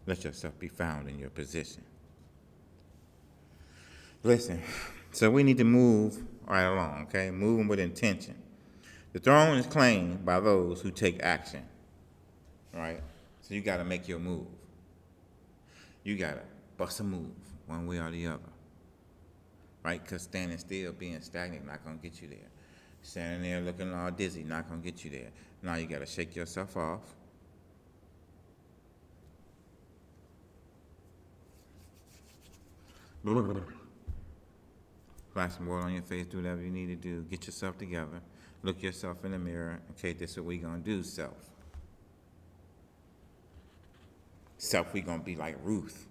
Let yourself be found in your position. Listen, so we need to move right along, okay? Moving with intention. The throne is claimed by those who take action, right? So you got to make your move. You got to bust a move one way or the other, right? Because standing still, being stagnant, not going to get you there. Standing there looking all dizzy, not going to get you there. Now you got to shake yourself off. Splash some water on your face, do whatever you need to do. Get yourself together. Look yourself in the mirror. Okay, this is what we going to do, self. Self, we going to be like Ruth.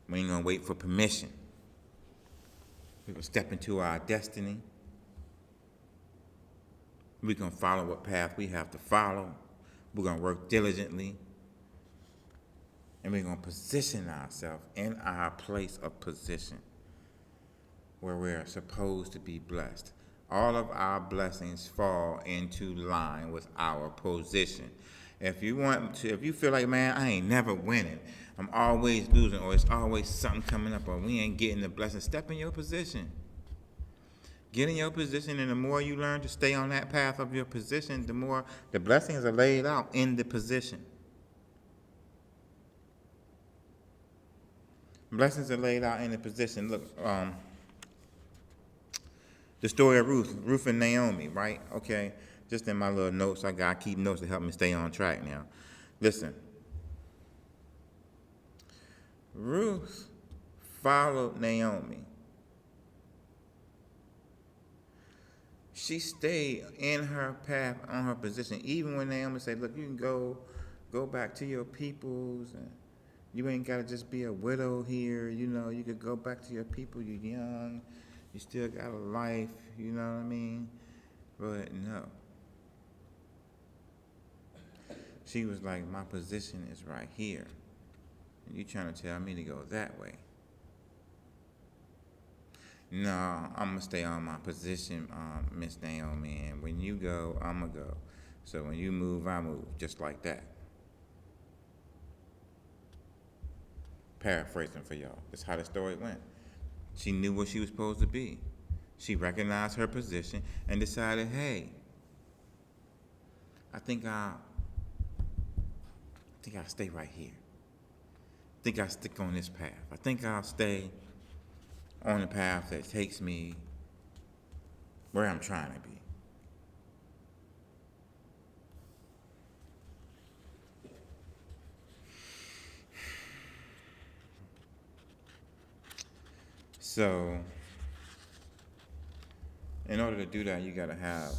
We ain't going to wait for permission. We going to step into our destiny. We're going to follow what path we have to follow. We're going to work diligently. And we're going to position ourselves in our place of position where we're supposed to be blessed. All of our blessings fall into line with our position. If you feel like, man, I ain't never winning, I'm always losing, or it's always something coming up, or we ain't getting the blessing, step in your position. Get in your position, and the more you learn to stay on that path of your position, the more the blessings are laid out in the position. Blessings are laid out in the position. Look, the story of Ruth and Naomi, right? Okay, just in my little notes, I keep notes to help me stay on track now. Listen, Ruth followed Naomi. She stayed in her path, on her position, even when Naomi said, look, you can go back to your peoples, and you ain't got to just be a widow here, you could go back to your people, you're young, you still got a life, you know what I mean? But no. She was like, my position is right here, and you trying to tell me to go that way. No, I'm going to stay on my position, Miss Naomi, and when you go, I'm going to go. So when you move, I move, just like that. Paraphrasing for y'all. That's how the story went. She knew what she was supposed to be. She recognized her position and decided, hey, I think I'll stay right here. I think I'll stick on this path. I think I'll stay on the path that takes me where I'm trying to be. So, in order to do that, you got to have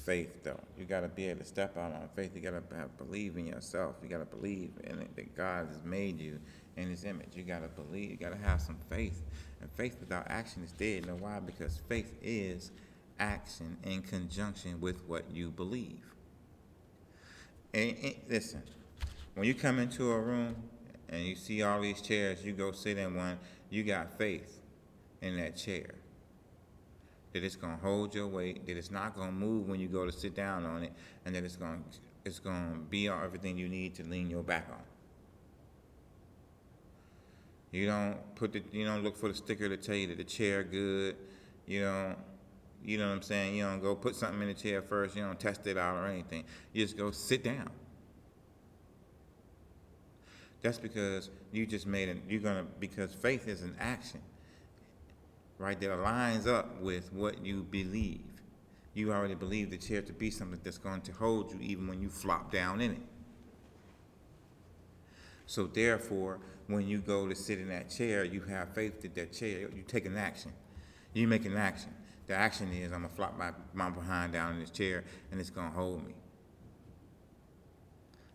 faith, though. You got to be able to step out on faith. You got to believe in yourself. You got to believe in it, that God has made you in His image. You got to believe. You got to have some faith. And faith without action is dead. You know why? Because faith is action in conjunction with what you believe. And listen, when you come into a room and you see all these chairs, you go sit in one, you got faith in that chair. That it's going to hold your weight, that it's not going to move when you go to sit down on it, and that it's going to be everything you need to lean your back on. You don't look for the sticker to tell you that the chair good. You don't, you know what I'm saying? You don't go put something in the chair first. You don't test it out or anything. You just go sit down. That's because you just made it. Because faith is an action, right? That aligns up with what you believe. You already believe the chair to be something that's going to hold you even when you flop down in it. So therefore, when you go to sit in that chair, you have faith that that chair, you take an action. You make an action. The action is I'm going to flop my behind down in this chair and it's going to hold me.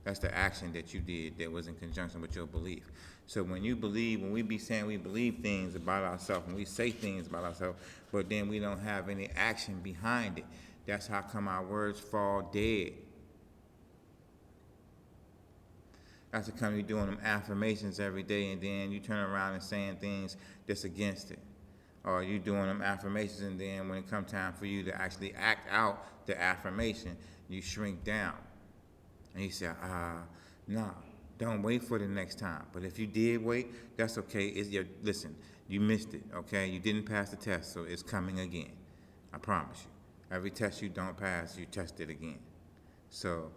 That's the action that you did that was in conjunction with your belief. So when you believe, when we be saying we believe things about ourselves, when we say things about ourselves, but then we don't have any action behind it, that's how come our words fall dead. That's how come you're doing them affirmations every day and then you turn around and saying things that's against it. Or you doing them affirmations and then when it comes time for you to actually act out the affirmation, you shrink down. And you say, no, don't wait for the next time. But if you did wait, that's okay. Listen, you missed it, okay? You didn't pass the test, so it's coming again. I promise you. Every test you don't pass, you test it again. So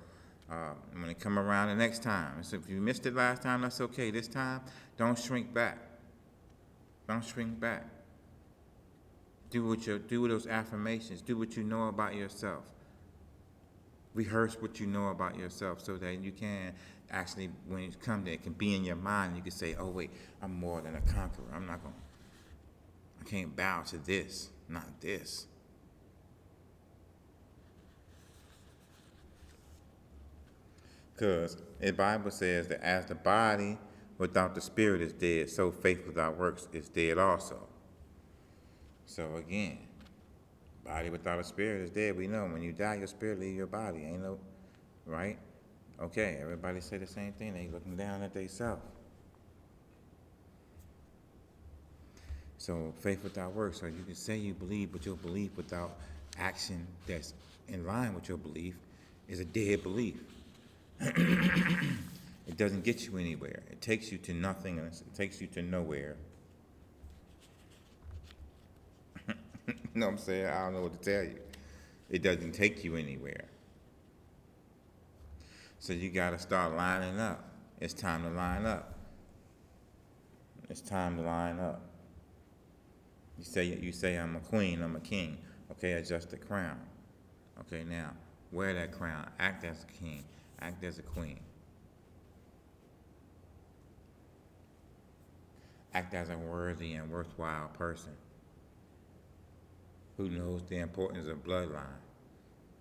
when it come around the next time, so if you missed it last time, that's okay. This time, don't shrink back. Don't shrink back. Do those affirmations. Do what you know about yourself. Rehearse what you know about yourself so that you can actually, when it comes there, it can be in your mind. And you can say, oh, wait, I'm more than a conqueror. I can't bow to this, not this. Because the Bible says that as the body without the spirit is dead, so faith without works is dead also. So again, body without a spirit is dead. We know when you die, your spirit leave your body. Ain't no, right? Okay, everybody say the same thing. They looking down at themselves. So faith without works. So you can say you believe, but your belief without action that's in line with your belief is a dead belief. It doesn't get you anywhere. It takes you to nothing, and it takes you to nowhere. You know what I'm saying? I don't know what to tell you. It doesn't take you anywhere. So you got to start lining up. It's time to line up. It's time to line up. You say I'm a queen, I'm a king. Okay, adjust the crown. Okay, now wear that crown. Act as a king. Act as a queen. Act as a worthy and worthwhile person who knows the importance of bloodline.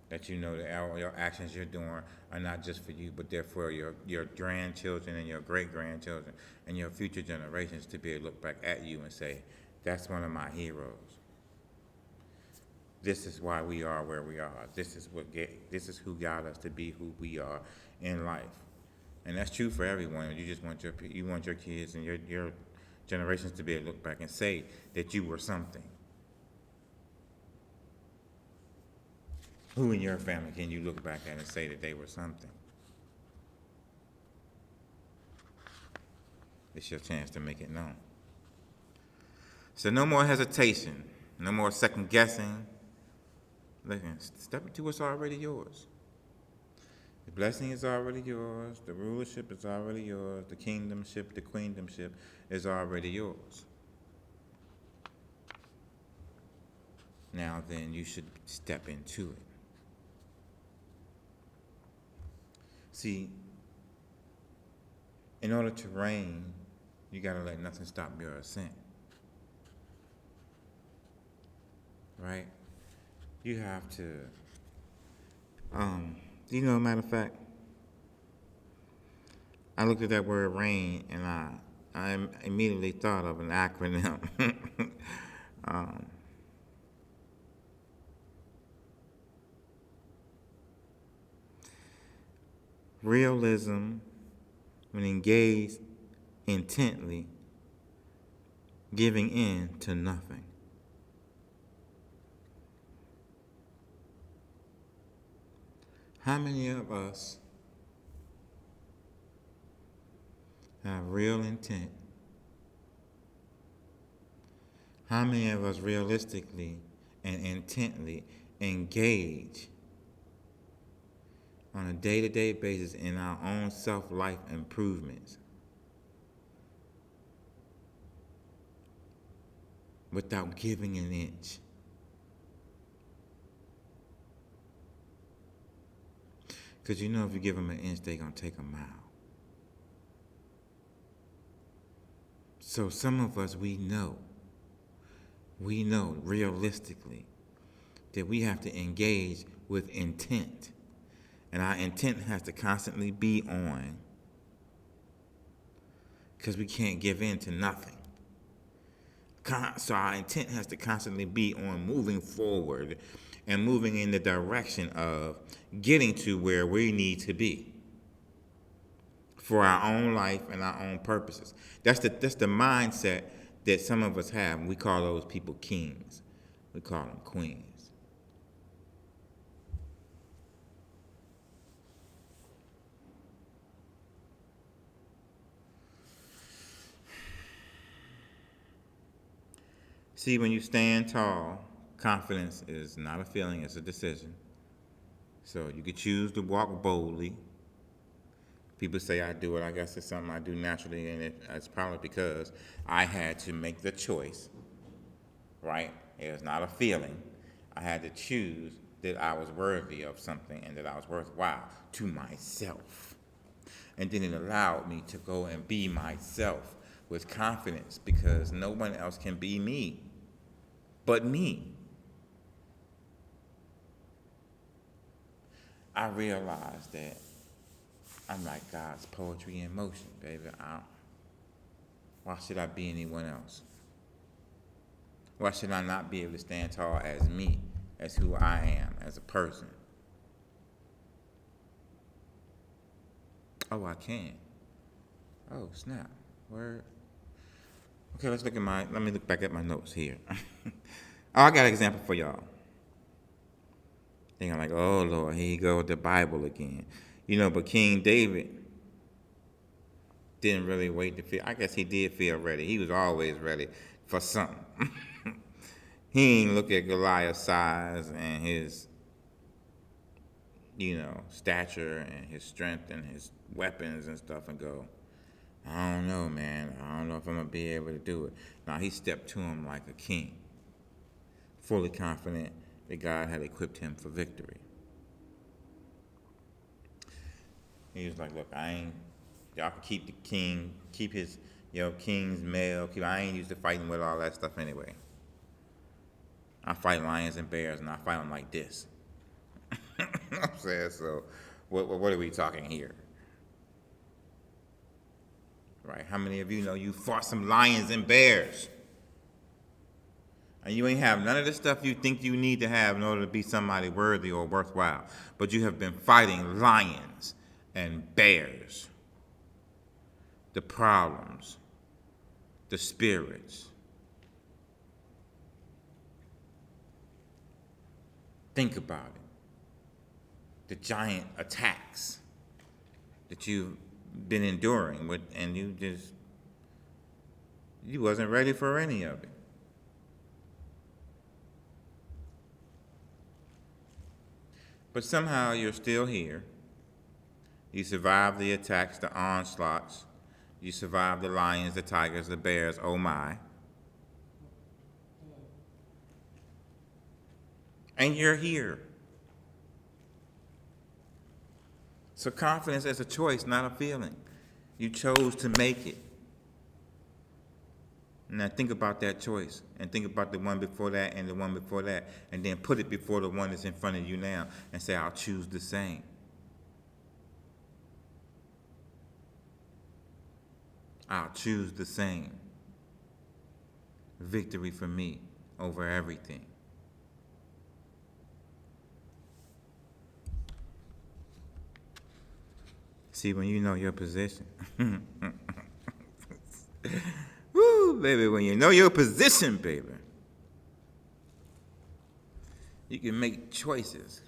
That you know that all your actions you're doing are not just for you, but they're for your grandchildren and your great-grandchildren and your future generations to be able to look back at you and say, that's one of my heroes. This is why we are where we are. This is who got us to be who we are in life. And that's true for everyone. You just want your kids and your generations to be able to look back and say that you were something. Who in your family can you look back at and say that they were something? It's your chance to make it known. So no more hesitation, no more second guessing. Listen, step into what's already yours. The blessing is already yours. The rulership is already yours. The kingdomship, the queendomship is already yours. Now then, you should step into it. See, in order to reign, you got to let nothing stop your ascent. Right? You have to, matter of fact, I looked at that word reign and I immediately thought of an acronym. Realism, when engaged intently, giving in to nothing. How many of us have real intent How many of us realistically and intently engage on a day-to-day basis in our own self-life improvements without giving an inch? Because you know if you give them an inch, they're going to take a mile. So some of us, we know realistically that we have to engage with intent. And our intent has to constantly be on, because we can't give in to nothing. So our intent has to constantly be on moving forward and moving in the direction of getting to where we need to be for our own life and our own purposes. That's the mindset that some of us have. We call those people kings. We call them queens. See, when you stand tall, confidence is not a feeling, it's a decision. So you could choose to walk boldly. People say I do it. I guess it's something I do naturally, and it's probably because I had to make the choice, right? It's not a feeling. I had to choose that I was worthy of something and that I was worthwhile to myself. And then it allowed me to go and be myself with confidence, because no one else can be me but me. I realized that I'm like God's poetry in motion, baby. Why should I be anyone else? Why should I not be able to stand tall as me, as who I am, as a person? Oh, I can. Oh, snap. Word. Okay, let me look back at my notes here. Oh, I got an example for y'all. Thinking like, oh Lord, here you go with the Bible again. But King David didn't really wait to feel. I guess he did feel ready. He was always ready for something. He ain't look at Goliath's size and his, stature and his strength and his weapons and stuff and go, I don't know, man. I don't know if I'm going to be able to do it. Now, he stepped to him like a king, fully confident that God had equipped him for victory. He was like, look, y'all can keep the king, keep his, king's mail. I ain't used to fighting with all that stuff anyway. I fight lions and bears, and I fight them like this. I'm saying, so what are we talking here? Right? How many of you know you fought some lions and bears? And you ain't have none of the stuff you think you need to have in order to be somebody worthy or worthwhile. But you have been fighting lions and bears. The problems, the spirits. Think about it. The giant attacks that you've been enduring with, and you wasn't ready for any of it. But somehow you're still here. You survived the attacks, the onslaughts. You survived the lions, the tigers, the bears, oh my. And you're here. So confidence is a choice, not a feeling. You chose to make it. Now think about that choice, and think about the one before that and the one before that, and then put it before the one that's in front of you now and say, I'll choose the same. I'll choose the same. Victory for me over everything. See, when you know your position. Woo, baby, when you know your position, baby, you can make choices.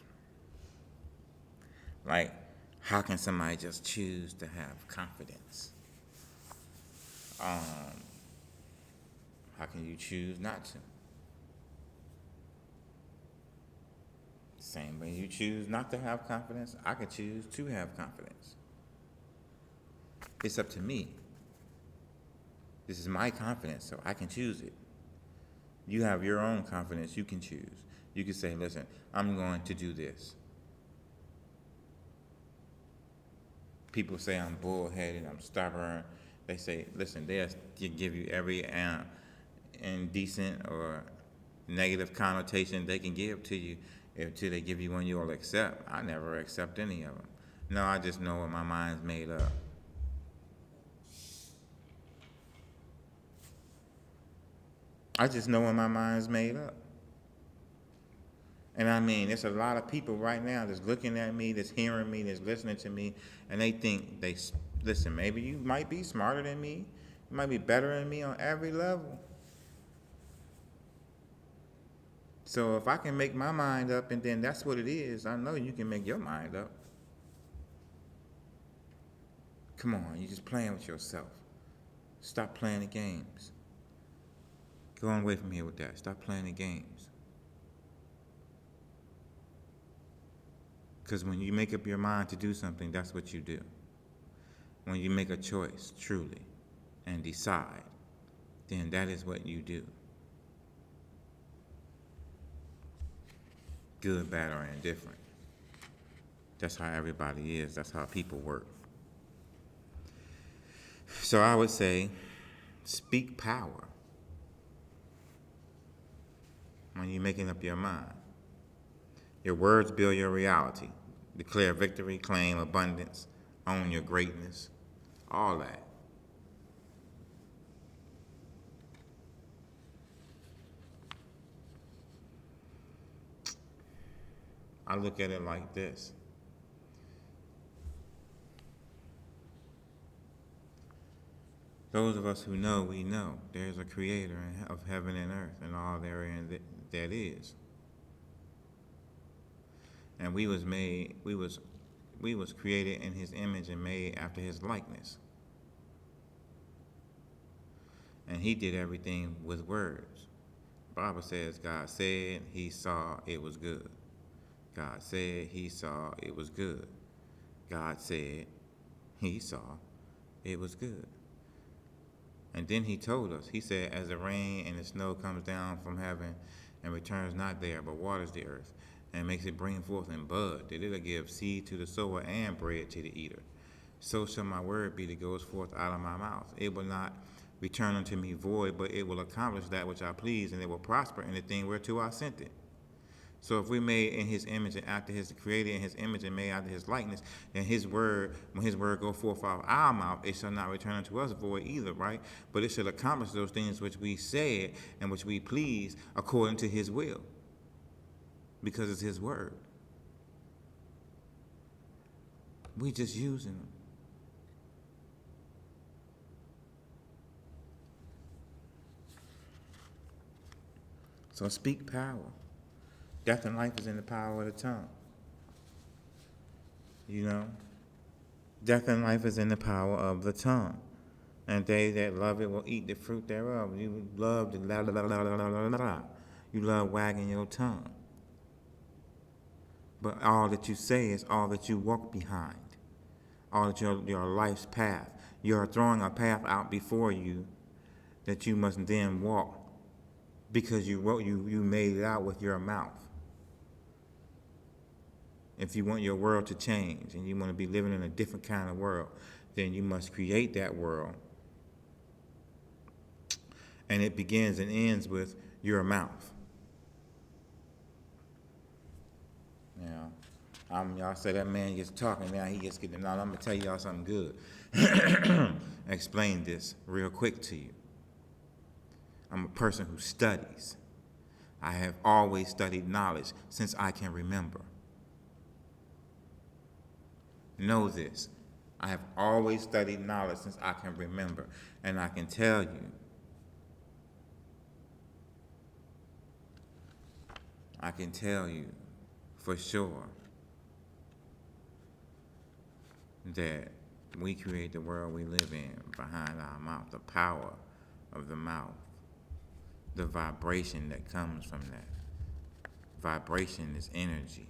Like, how can somebody just choose to have confidence? How can you choose not to? Same way you choose not to have confidence, I can choose to have confidence. It's up to me. This is my confidence, so I can choose it. You have your own confidence, you can choose. You can say, listen, I'm going to do this. People say I'm bullheaded, I'm stubborn. They say, listen, they'll give you every indecent or negative connotation they can give to you until they give you one you'll accept. I never accept any of them. No, I just know what my mind's made up. I just know when my mind's made up. And I mean, there's a lot of people right now that's looking at me, that's hearing me, that's listening to me, and they think listen, maybe you might be smarter than me, you might be better than me on every level. So if I can make my mind up and then that's what it is, I know you can make your mind up. Come on, you're just playing with yourself. Stop playing the games. Go on away from here with that. Stop playing the games. Because when you make up your mind to do something, that's what you do. When you make a choice, truly, and decide, then that is what you do. Good, bad, or indifferent. That's how everybody is. That's how people work. So I would say, speak power when you're making up your mind. Your words build your reality. Declare victory, claim abundance, own your greatness, all that. I look at it like this. Those of us who know, we know there's a creator of heaven and earth and all therein that is. And we was created in his image and made after his likeness. And he did everything with words. The Bible says God said, he saw, it was good. God said, he saw, it was good. God said, he saw, it was good. And then he told us, he said, as the rain and the snow comes down from heaven and returns not there, but waters the earth, and makes it bring forth and bud, that it'll give seed to the sower and bread to the eater. So shall my word be that goes forth out of my mouth. It will not return unto me void, but it will accomplish that which I please, and it will prosper in the thing whereto I sent it. So if we made in his image and after his created in his image and made after his likeness, then his word, when his word go forth out of our mouth, it shall not return unto us void either, right? But it shall accomplish those things which we said and which we please according to his will. Because it's his word. We just using them. So speak power. Death and life is in the power of the tongue. You know? Death and life is in the power of the tongue. And they that love it will eat the fruit thereof. You love the la la la la la la la. You love wagging your tongue. But all that you say is all that you walk behind. All that your life's path. You're throwing a path out before you that you must then walk because you made it out with your mouth. If you want your world to change and you want to be living in a different kind of world, then you must create that world. And it begins and ends with your mouth. Now, y'all say that man gets talking, now he gets getting. Now, I'm going to tell y'all something good. Explain this real quick to you. I'm a person who studies. I have always studied knowledge since I can remember. Know this. I have always studied knowledge since I can remember. And I can tell you for sure that we create the world we live in behind our mouth, the power of the mouth. the vibration that comes from that. Vibration is energy.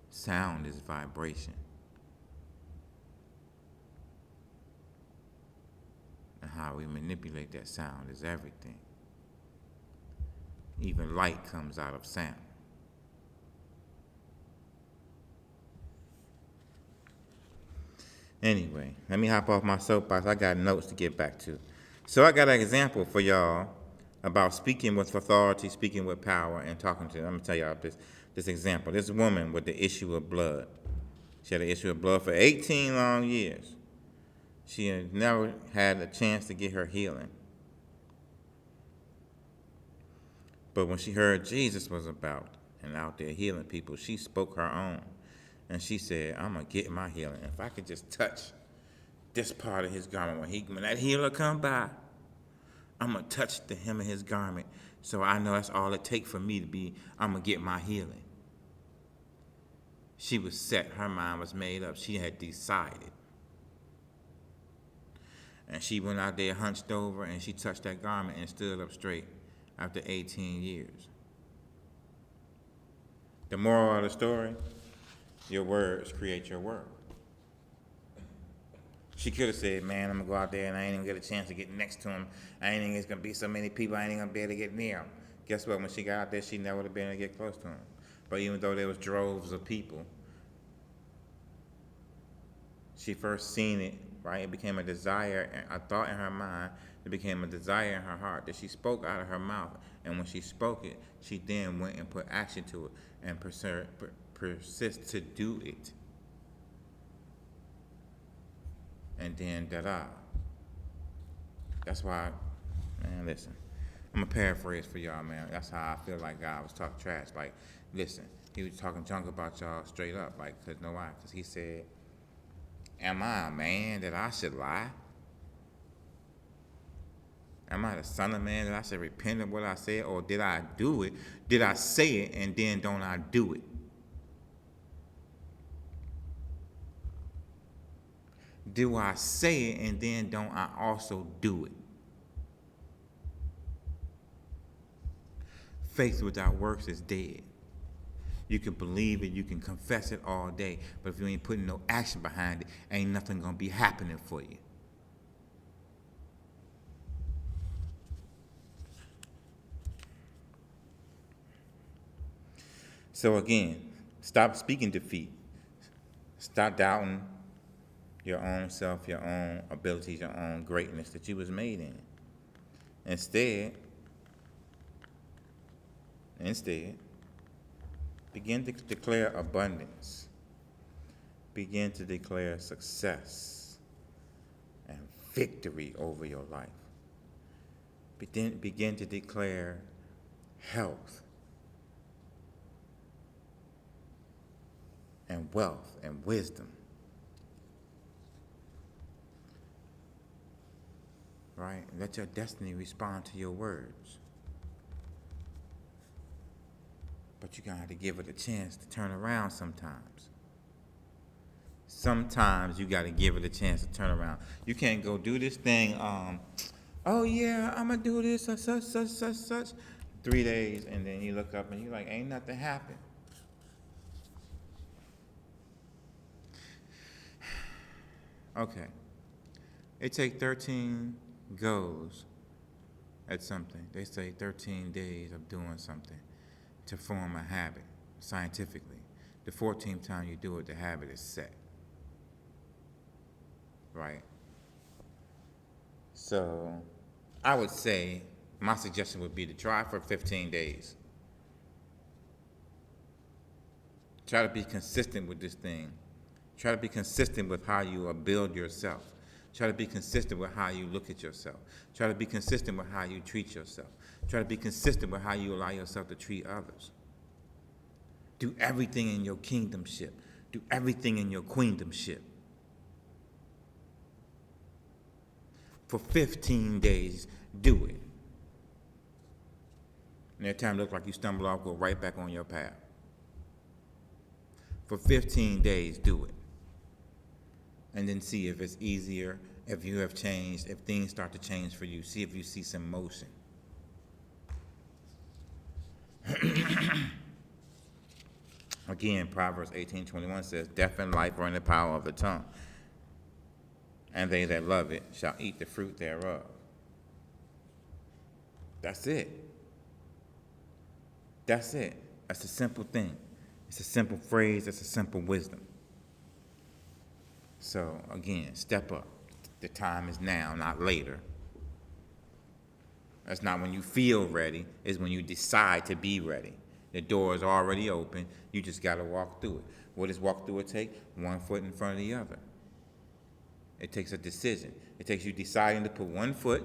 Sound is vibration. And how we manipulate that sound is everything. Even light comes out of sound. Anyway, let me hop off my soapbox. I got notes to get back to. So I got an example for y'all about speaking with authority, speaking with power, and talking to. I'm gonna tell y'all this example. This woman with the issue of blood. She had an issue of blood for 18 long years. She had never had a chance to get her healing. But when she heard Jesus was about and out there healing people, she spoke her own. And she said, I'm going to get my healing. If I could just touch this part of his garment, when that healer come by, I'm going to touch the hem of his garment. So I know that's all it takes for me to be, I'm going to get my healing. She was set. Her mind was made up. She had decided. And she went out there, hunched over, and she touched that garment and stood up straight after 18 years. The moral of the story, your words create your world. She could have said, man, I'm going to go out there and I ain't even get a chance to get next to him. I ain't even, it's going to be so many people, I ain't even going to be able to get near him. Guess what? When she got out there, she never would have been able to get close to him. But even though there was droves of people, she first seen it, right? It became a desire, a thought in her mind. It became a desire in her heart that she spoke out of her mouth. And when she spoke it, she then went and put action to it and persist to do it. And then da-da. That's why, man, listen. I'm going to paraphrase for y'all, man. That's how I feel like God was talking trash. Like, listen, he was talking junk about y'all straight up. Like, because know why? Because he said, am I a man that I should lie? Am I the son of man that I should repent of what I said? Or did I do it? Did I say it and then don't I do it? Do I say it and then don't I also do it? Faith without works is dead. You can believe it, you can confess it all day, but if you ain't putting no action behind it, ain't nothing gonna be happening for you. So again, stop speaking defeat. Stop doubting your own self, your own abilities, your own greatness that you was made in. Instead, begin to declare abundance. Begin to declare success and victory over your life. Begin to declare health and wealth and wisdom. Right? Let your destiny respond to your words. But you're going to have to give it a chance to turn around sometimes. Sometimes you got to give it a chance to turn around. You can't go do this thing, oh yeah, I'm going to do this, such. 3 days, and then you look up and you're like, ain't nothing happened. Okay. It takes 13 goes at something. They say 13 days of doing something to form a habit, scientifically. The 14th time you do it, the habit is set. Right? So, I would say, my suggestion would be to try for 15 days. Try to be consistent with this thing. Try to be consistent with how you build yourself. Try to be consistent with how you look at yourself. Try to be consistent with how you treat yourself. Try to be consistent with how you allow yourself to treat others. Do everything in your kingdomship. Do everything in your queendomship. For 15 days, do it. And every time it looks like you stumble off, go right back on your path. For 15 days, do it. And then see if it's easier, if you have changed, if things start to change for you. See if you see some motion. Again, Proverbs 18:21 says, death and life are in the power of the tongue, and they that love it shall eat the fruit thereof. That's it. That's it. That's a simple thing. It's a simple phrase. It's a simple wisdom. So, again, step up. The time is now, not later. That's not when you feel ready. It's when you decide to be ready. The door is already open. You just got to walk through it. What does walk through it take? One foot in front of the other. It takes a decision. It takes you deciding to put one foot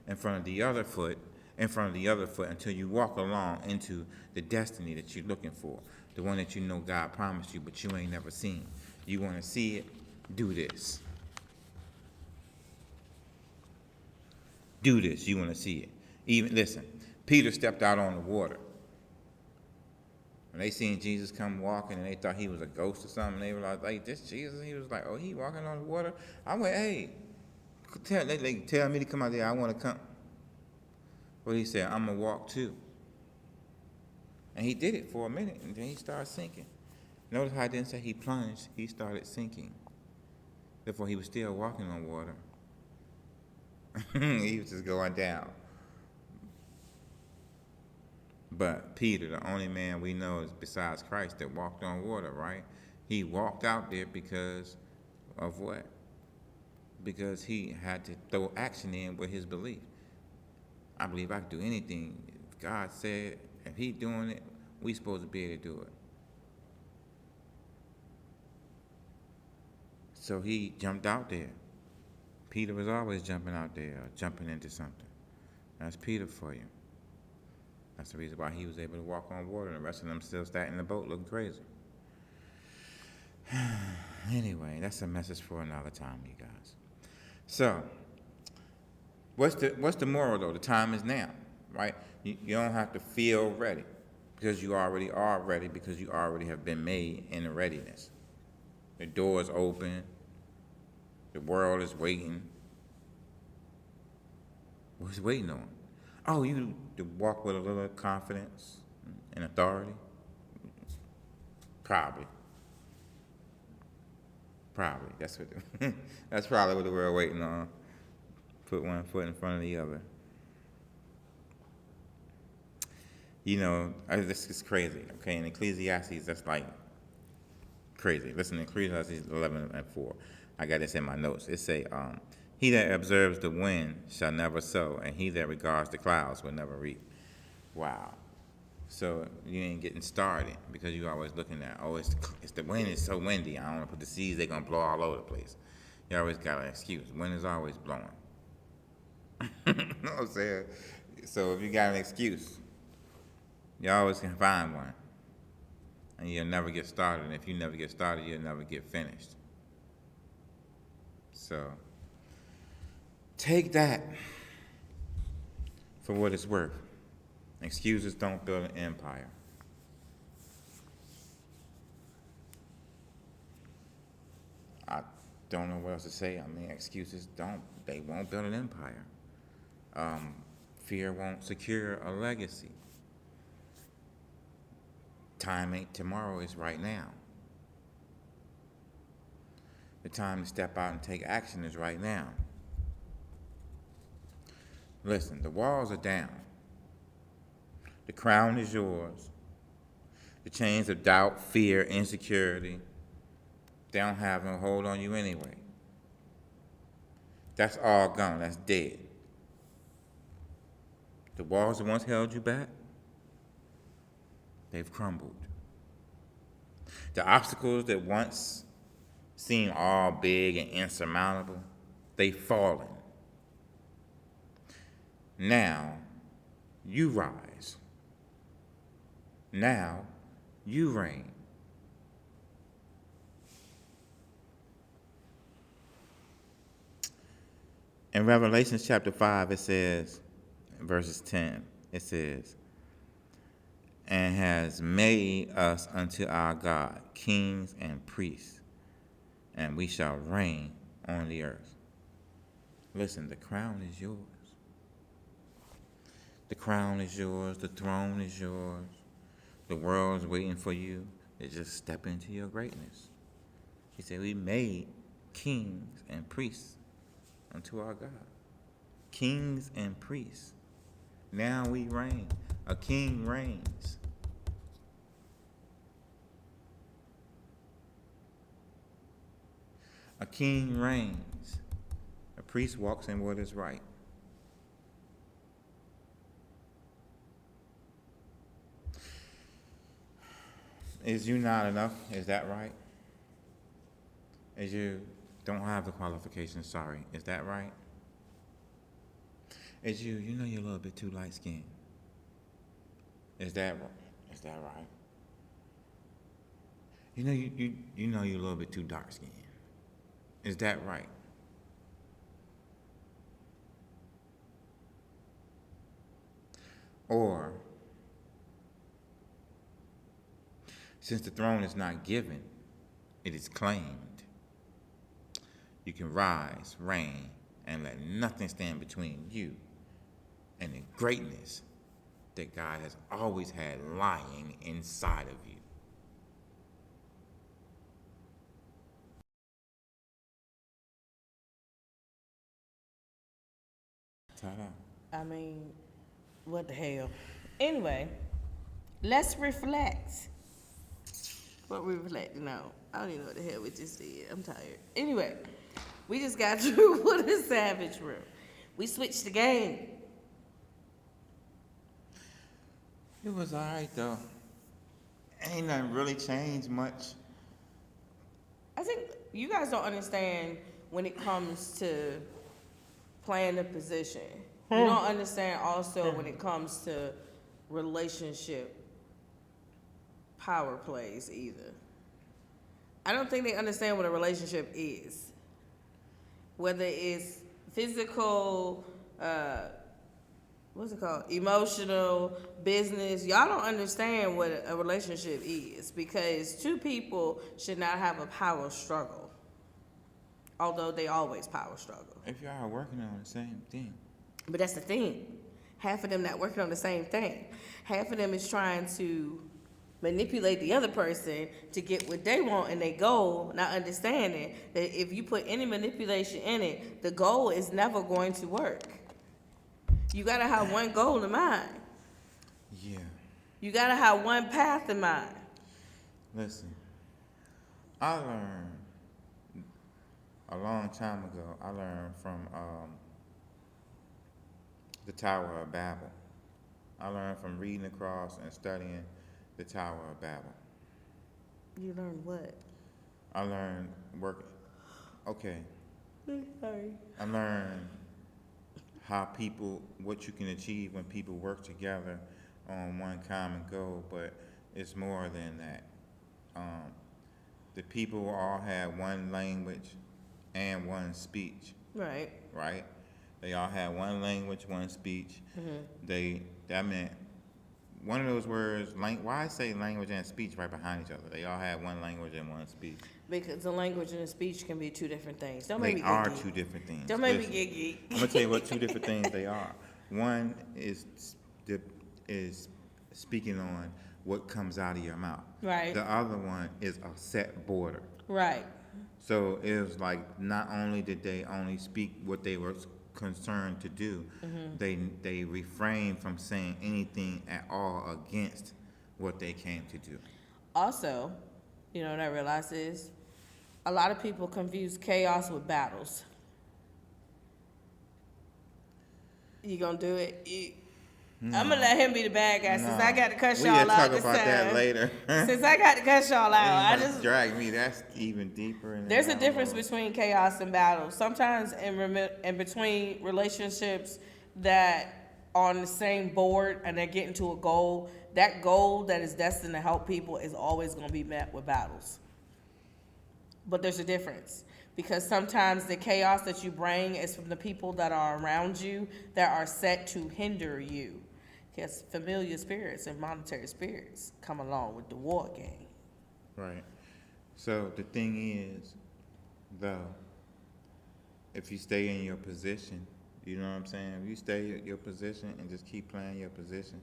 in front of the other foot, in front of the other foot, until you walk along into the destiny that you're looking for, the one that you know God promised you, but you ain't never seen. You want to see it? Do this. Do this. You want to see it. Even listen, Peter stepped out on the water. When they seen Jesus come walking and they thought he was a ghost or something, they were like, this Jesus? He was like, oh, he walking on the water? I went, hey, they tell me to come out there. I want to come. But he said, I'm going to walk too. And he did it for a minute, and then he started sinking. Notice how I didn't say he plunged. He started sinking. Therefore, he was still walking on water. He was just going down. But Peter, the only man we know is besides Christ that walked on water, right? He walked out there because of what? Because he had to throw action in with his belief. I believe I can do anything. If God said, if he's doing it, we supposed to be able to do it. So he jumped out there. Peter was always jumping out there, or jumping into something. That's Peter for you. That's the reason why he was able to walk on water, and the rest of them still sat in the boat looking crazy. Anyway, that's a message for another time, you guys. So, what's the moral though? The time is now, right? You don't have to feel ready, because you already are ready, because you already have been made in a readiness. The door is open. The world is waiting. What's it waiting on? Oh, you to walk with a little confidence and authority? Probably. That's what. That's probably what the world waiting on. Put one foot in front of the other. You know, this is crazy. Okay, in Ecclesiastes, that's like crazy. Listen to Ecclesiastes 11:4. I got this in my notes. It say, he that observes the wind shall never sow, and he that regards the clouds will never reap. Wow. So you ain't getting started because you're always looking at, oh, it's the wind is so windy. I don't want to put the seeds, they're going to blow all over the place. You always got an excuse. Wind is always blowing. You know what I'm saying? So if you got an excuse, you always can find one. And you'll never get started. And if you never get started, you'll never get finished. So take that for what it's worth. Excuses don't build an empire. I don't know what else to say. I mean, excuses they won't build an empire. Fear won't secure a legacy. Time ain't tomorrow, it's right now. The time to step out and take action is right now. Listen, the walls are down. The crown is yours. The chains of doubt, fear, insecurity, they don't have no hold on you anyway. That's all gone. That's dead. The walls that once held you back, they've crumbled. The obstacles that once seemed all big and insurmountable, they've fallen. Now, you rise. Now, you reign. In Revelation chapter 5, it says, verses 10, it says, and has made us unto our God kings and priests, and we shall reign on the earth. Listen, the crown is yours. The crown is yours. The throne is yours. The world's waiting for you to just step into your greatness. He said, we made kings and priests unto our God. Kings and priests. Now we reign. A king reigns. A king reigns. A priest walks in what is right. Is you not enough? Is that right? Is you don't have the qualifications, sorry. Is that right? Is you know you're a little bit too light skinned. Is that right? Is that right? You know you know you're a little bit too dark skinned. Is that right? Or since the throne is not given, it is claimed. You can rise, reign, and let nothing stand between you and the greatness that God has always had lying inside of you. Ta-da. I mean, what the hell? Anyway, let's reflect. What we reflecting on? I don't even know what the hell we just did. I'm tired. Anyway, we just got through with a savage room. We switched the game. It was alright though. Ain't nothing really changed much. I think you guys don't understand when it comes to playing the position. You don't understand also when it comes to relationship power plays either. I don't think they understand what a relationship is. Whether it's physical, what's it called? Emotional, business. Y'all don't understand what a relationship is because two people should not have a power struggle. Although they always power struggle. If y'all are working on the same thing. But that's the thing. Half of them not working on the same thing. Half of them is trying to manipulate the other person to get what they want and they goal, not understanding that if you put any manipulation in it, the goal is never going to work. You gotta have one goal in mind. Yeah. You gotta have one path in mind. Listen, I learned a long time ago, I learned from the Tower of Babel. I learned from reading across and studying the Tower of Babel. You learn what? I learned okay. Sorry. I learned what you can achieve when people work together on one common goal, but it's more than that. The people all had one language and one speech, Right. right? They all had one language, one speech. That meant one of those words, why say language and speech right behind each other? They all had one language and one speech. Because the language and the speech can be two different things. Don't make They me get are geek. two different things. Don't make Listen, me get geek. I'm gonna tell you what two different things they are. One is speaking on what comes out of your mouth. Right. The other one is a set border. Right. So it was like not only did they only speak what they were concerned to do, they refrained from saying anything at all against what they came to do. Also, you know what I realize is a lot of people confuse chaos with battles. You gonna do it? I'm gonna let him be the bad guy since I got to cuss y'all out We'll talk this about time. that later. Since I got to cuss y'all out, I just drag me. That's even deeper. there's a difference between chaos and battle. Sometimes in between relationships that are on the same board and they're getting to a goal, that goal that is destined to help people is always going to be met with battles. But there's a difference because sometimes the chaos that you bring is from the people that are around you that are set to hinder you. Because familiar spirits and monetary spirits come along with the war game. Right. So the thing is, though, if you stay in your position, you know what I'm saying? If you stay in your position and just keep playing your position,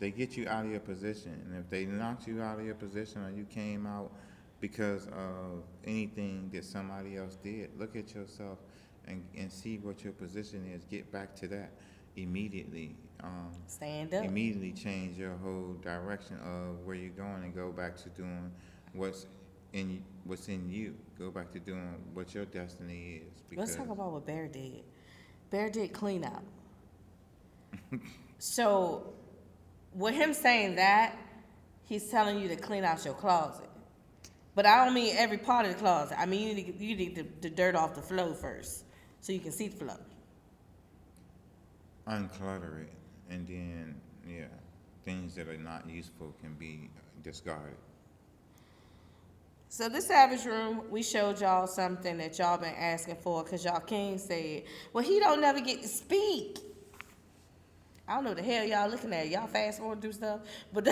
they get you out of your position. And if they knocked you out of your position or you came out because of anything that somebody else did, look at yourself and see what your position is. Get back to that immediately. Stand up. Immediately change your whole direction of where you're going and go back to doing what's what's in you. Go back to doing what your destiny is. Let's talk about what Bear did. Bear did clean up. So, with him saying that, he's telling you to clean out your closet. But I don't mean every part of the closet. I mean, you need the dirt off the floor first, so you can see the floor. Unclutter it, and then things that are not useful can be discarded. So this Savage Room, we showed y'all something that y'all been asking for, because y'all king said, well, he don't never get to speak. I don't know the hell y'all looking at. Y'all fast forward through stuff. But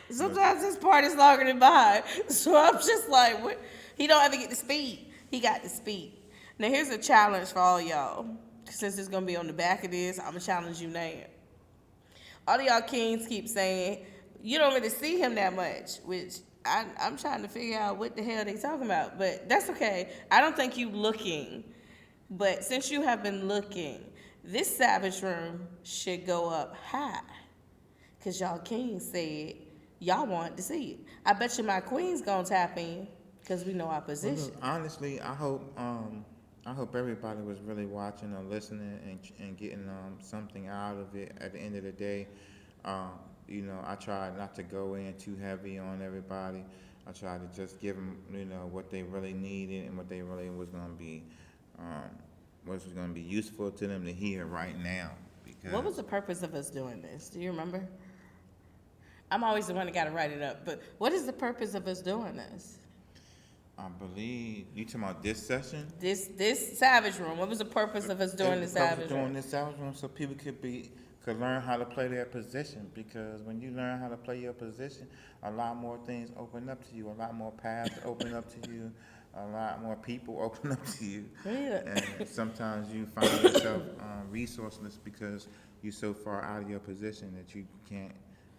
sometimes this part is longer than mine. So I'm just like, what? He don't ever get to speak. He got to speak. Now here's a challenge for all y'all. Since it's going to be on the back of this, I'm going to challenge you now. All of y'all kings keep saying, you don't really see him that much, which I'm trying to figure out what the hell they talking about. But that's okay. I don't think you looking. But since you have been looking, this Savage Room should go up high. Because y'all kings said y'all want to see it. I bet you my queen's going to tap in because we know our position. Well, look, honestly, I hope everybody was really watching or listening and getting something out of it at the end of the day. I tried not to go in too heavy on everybody. I tried to just give them, what they really needed and what they really was going to be useful to them to hear right now. Because what was the purpose of us doing this? Do you remember? I'm always the one that got to write it up. But what is the purpose of us doing this? I believe you talking about this session. This Savage Room. What was the purpose of us doing this Savage Room? Doing this Savage Room so people could learn how to play their position. Because when you learn how to play your position, a lot more things open up to you. A lot more paths open up to you. A lot more people open up to you. Yeah. And sometimes you find yourself resourceless because you're so far out of your position that you can't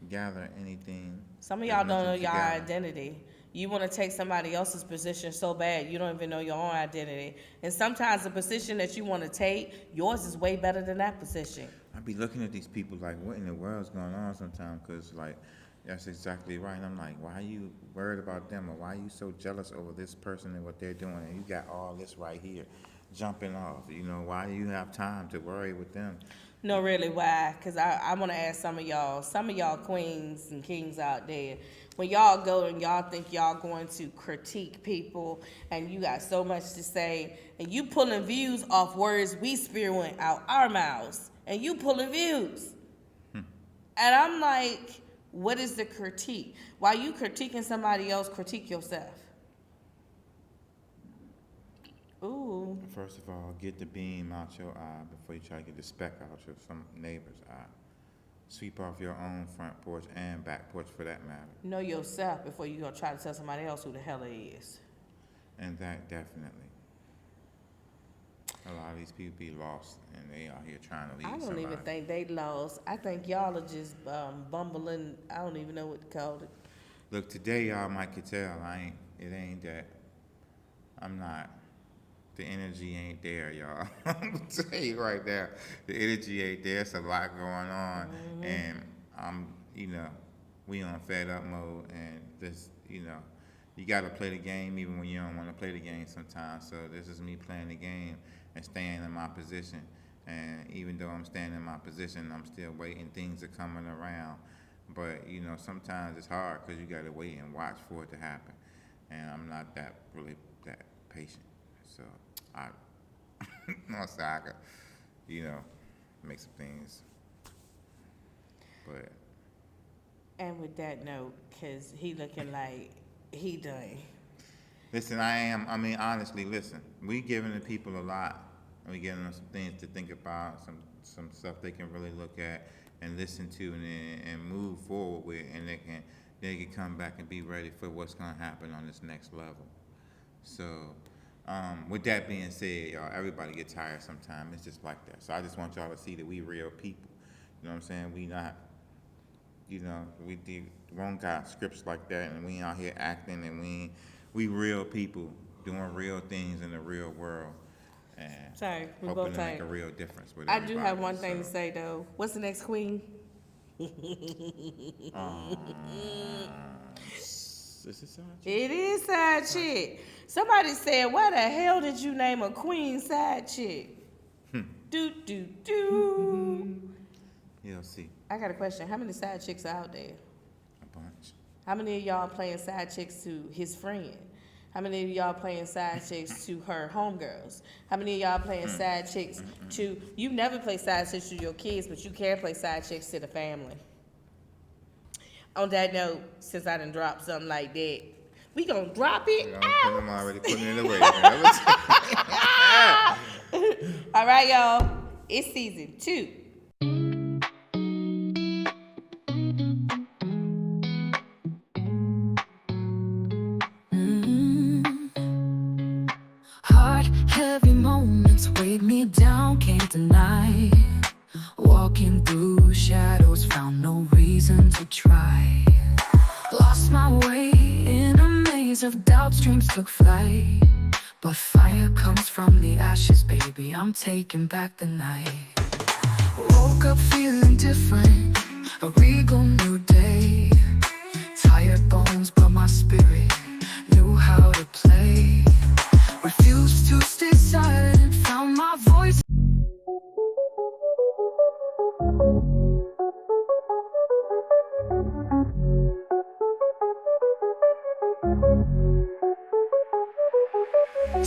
gather anything. Some of y'all don't know your identity. You want to take somebody else's position so bad, you don't even know your own identity. And sometimes the position that you want to take, yours is way better than that position. I be looking at these people like, what in the world's going on sometimes? Because, like, that's exactly right. And I'm like, why are you worried about them? Or why are you so jealous over this person and what they're doing? And you got all this right here jumping off. Why do you have time to worry with them? No, really, why? Because I want to ask some of y'all queens and kings out there, when y'all go and y'all think y'all going to critique people and you got so much to say and you pulling views off words we spewing out our mouths and you pulling views. And I'm like, what is the critique? While you critiquing somebody else, critique yourself. Ooh. First of all, get the beam out your eye before you try to get the speck out your some neighbor's eye. Sweep off your own front porch and back porch for that matter. Know yourself before you gonna try to tell somebody else who the hell it is. And that definitely. A lot of these people be lost and they out here trying to lead somebody. I don't even think they lost. I think y'all are just bumbling. I don't even know what to call it. Look, today y'all might could tell it ain't that. I'm not. The energy ain't there, y'all. I'm gonna tell you right there, the energy ain't there. It's a lot going on, and we on fed up mode, and this, you gotta play the game even when you don't want to play the game sometimes. So this is me playing the game and staying in my position. And even though I'm staying in my position, I'm still waiting. Things are coming around, but sometimes it's hard because you gotta wait and watch for it to happen. And I'm not that patient. So I could, make some things. But. And with that note, because he looking like he done. Listen, honestly, listen. We giving the people a lot. And we giving them some things to think about, some stuff they can really look at and listen to and move forward with. And they can come back and be ready for what's going to happen on this next level. So. With that being said, y'all, everybody get tired sometimes. It's just like that. So I just want y'all to see that we real people. You know what I'm saying? We not, we don't got scripts like that, and we ain't out here acting, and we real people doing real things in the real world, and Sorry, we hoping both to make a tired. real difference with I do have everybody, one thing to so. say though. What's the next queen? Is this side chick? It is side chick. Somebody said, "Why the hell did you name a queen side chick?" Do do do. You'll see I got a question. How many side chicks are out there? a bunch. How many of y'all playing side chicks to his friend? How many of y'all playing side chicks to her homegirls? How many of y'all playing side chicks to, you never play side chicks to your kids, but you can play side chicks to the family. On that note, since I done dropped something like that, we gonna drop it I'm already putting it away. All right, y'all. It's season 2. Hard, heavy moments weighed me down, can't deny. Walking through shadows, found no reason to try. Lost my way in a maze of doubt, dreams took flight. But fire comes from the ashes, baby, I'm taking back the night. Woke up feeling different, a regal new day. Tired bones, but my spirit knew how to play. Refused to stay silent, found my voice.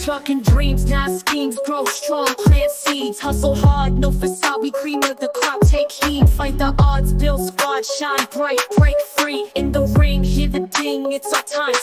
Trucking dreams, now schemes grow strong. Plant seeds, hustle hard, no facade. We cream of the crop, take heed. Fight the odds, build squad, shine bright, break free. In the ring, hear the ding, it's our time.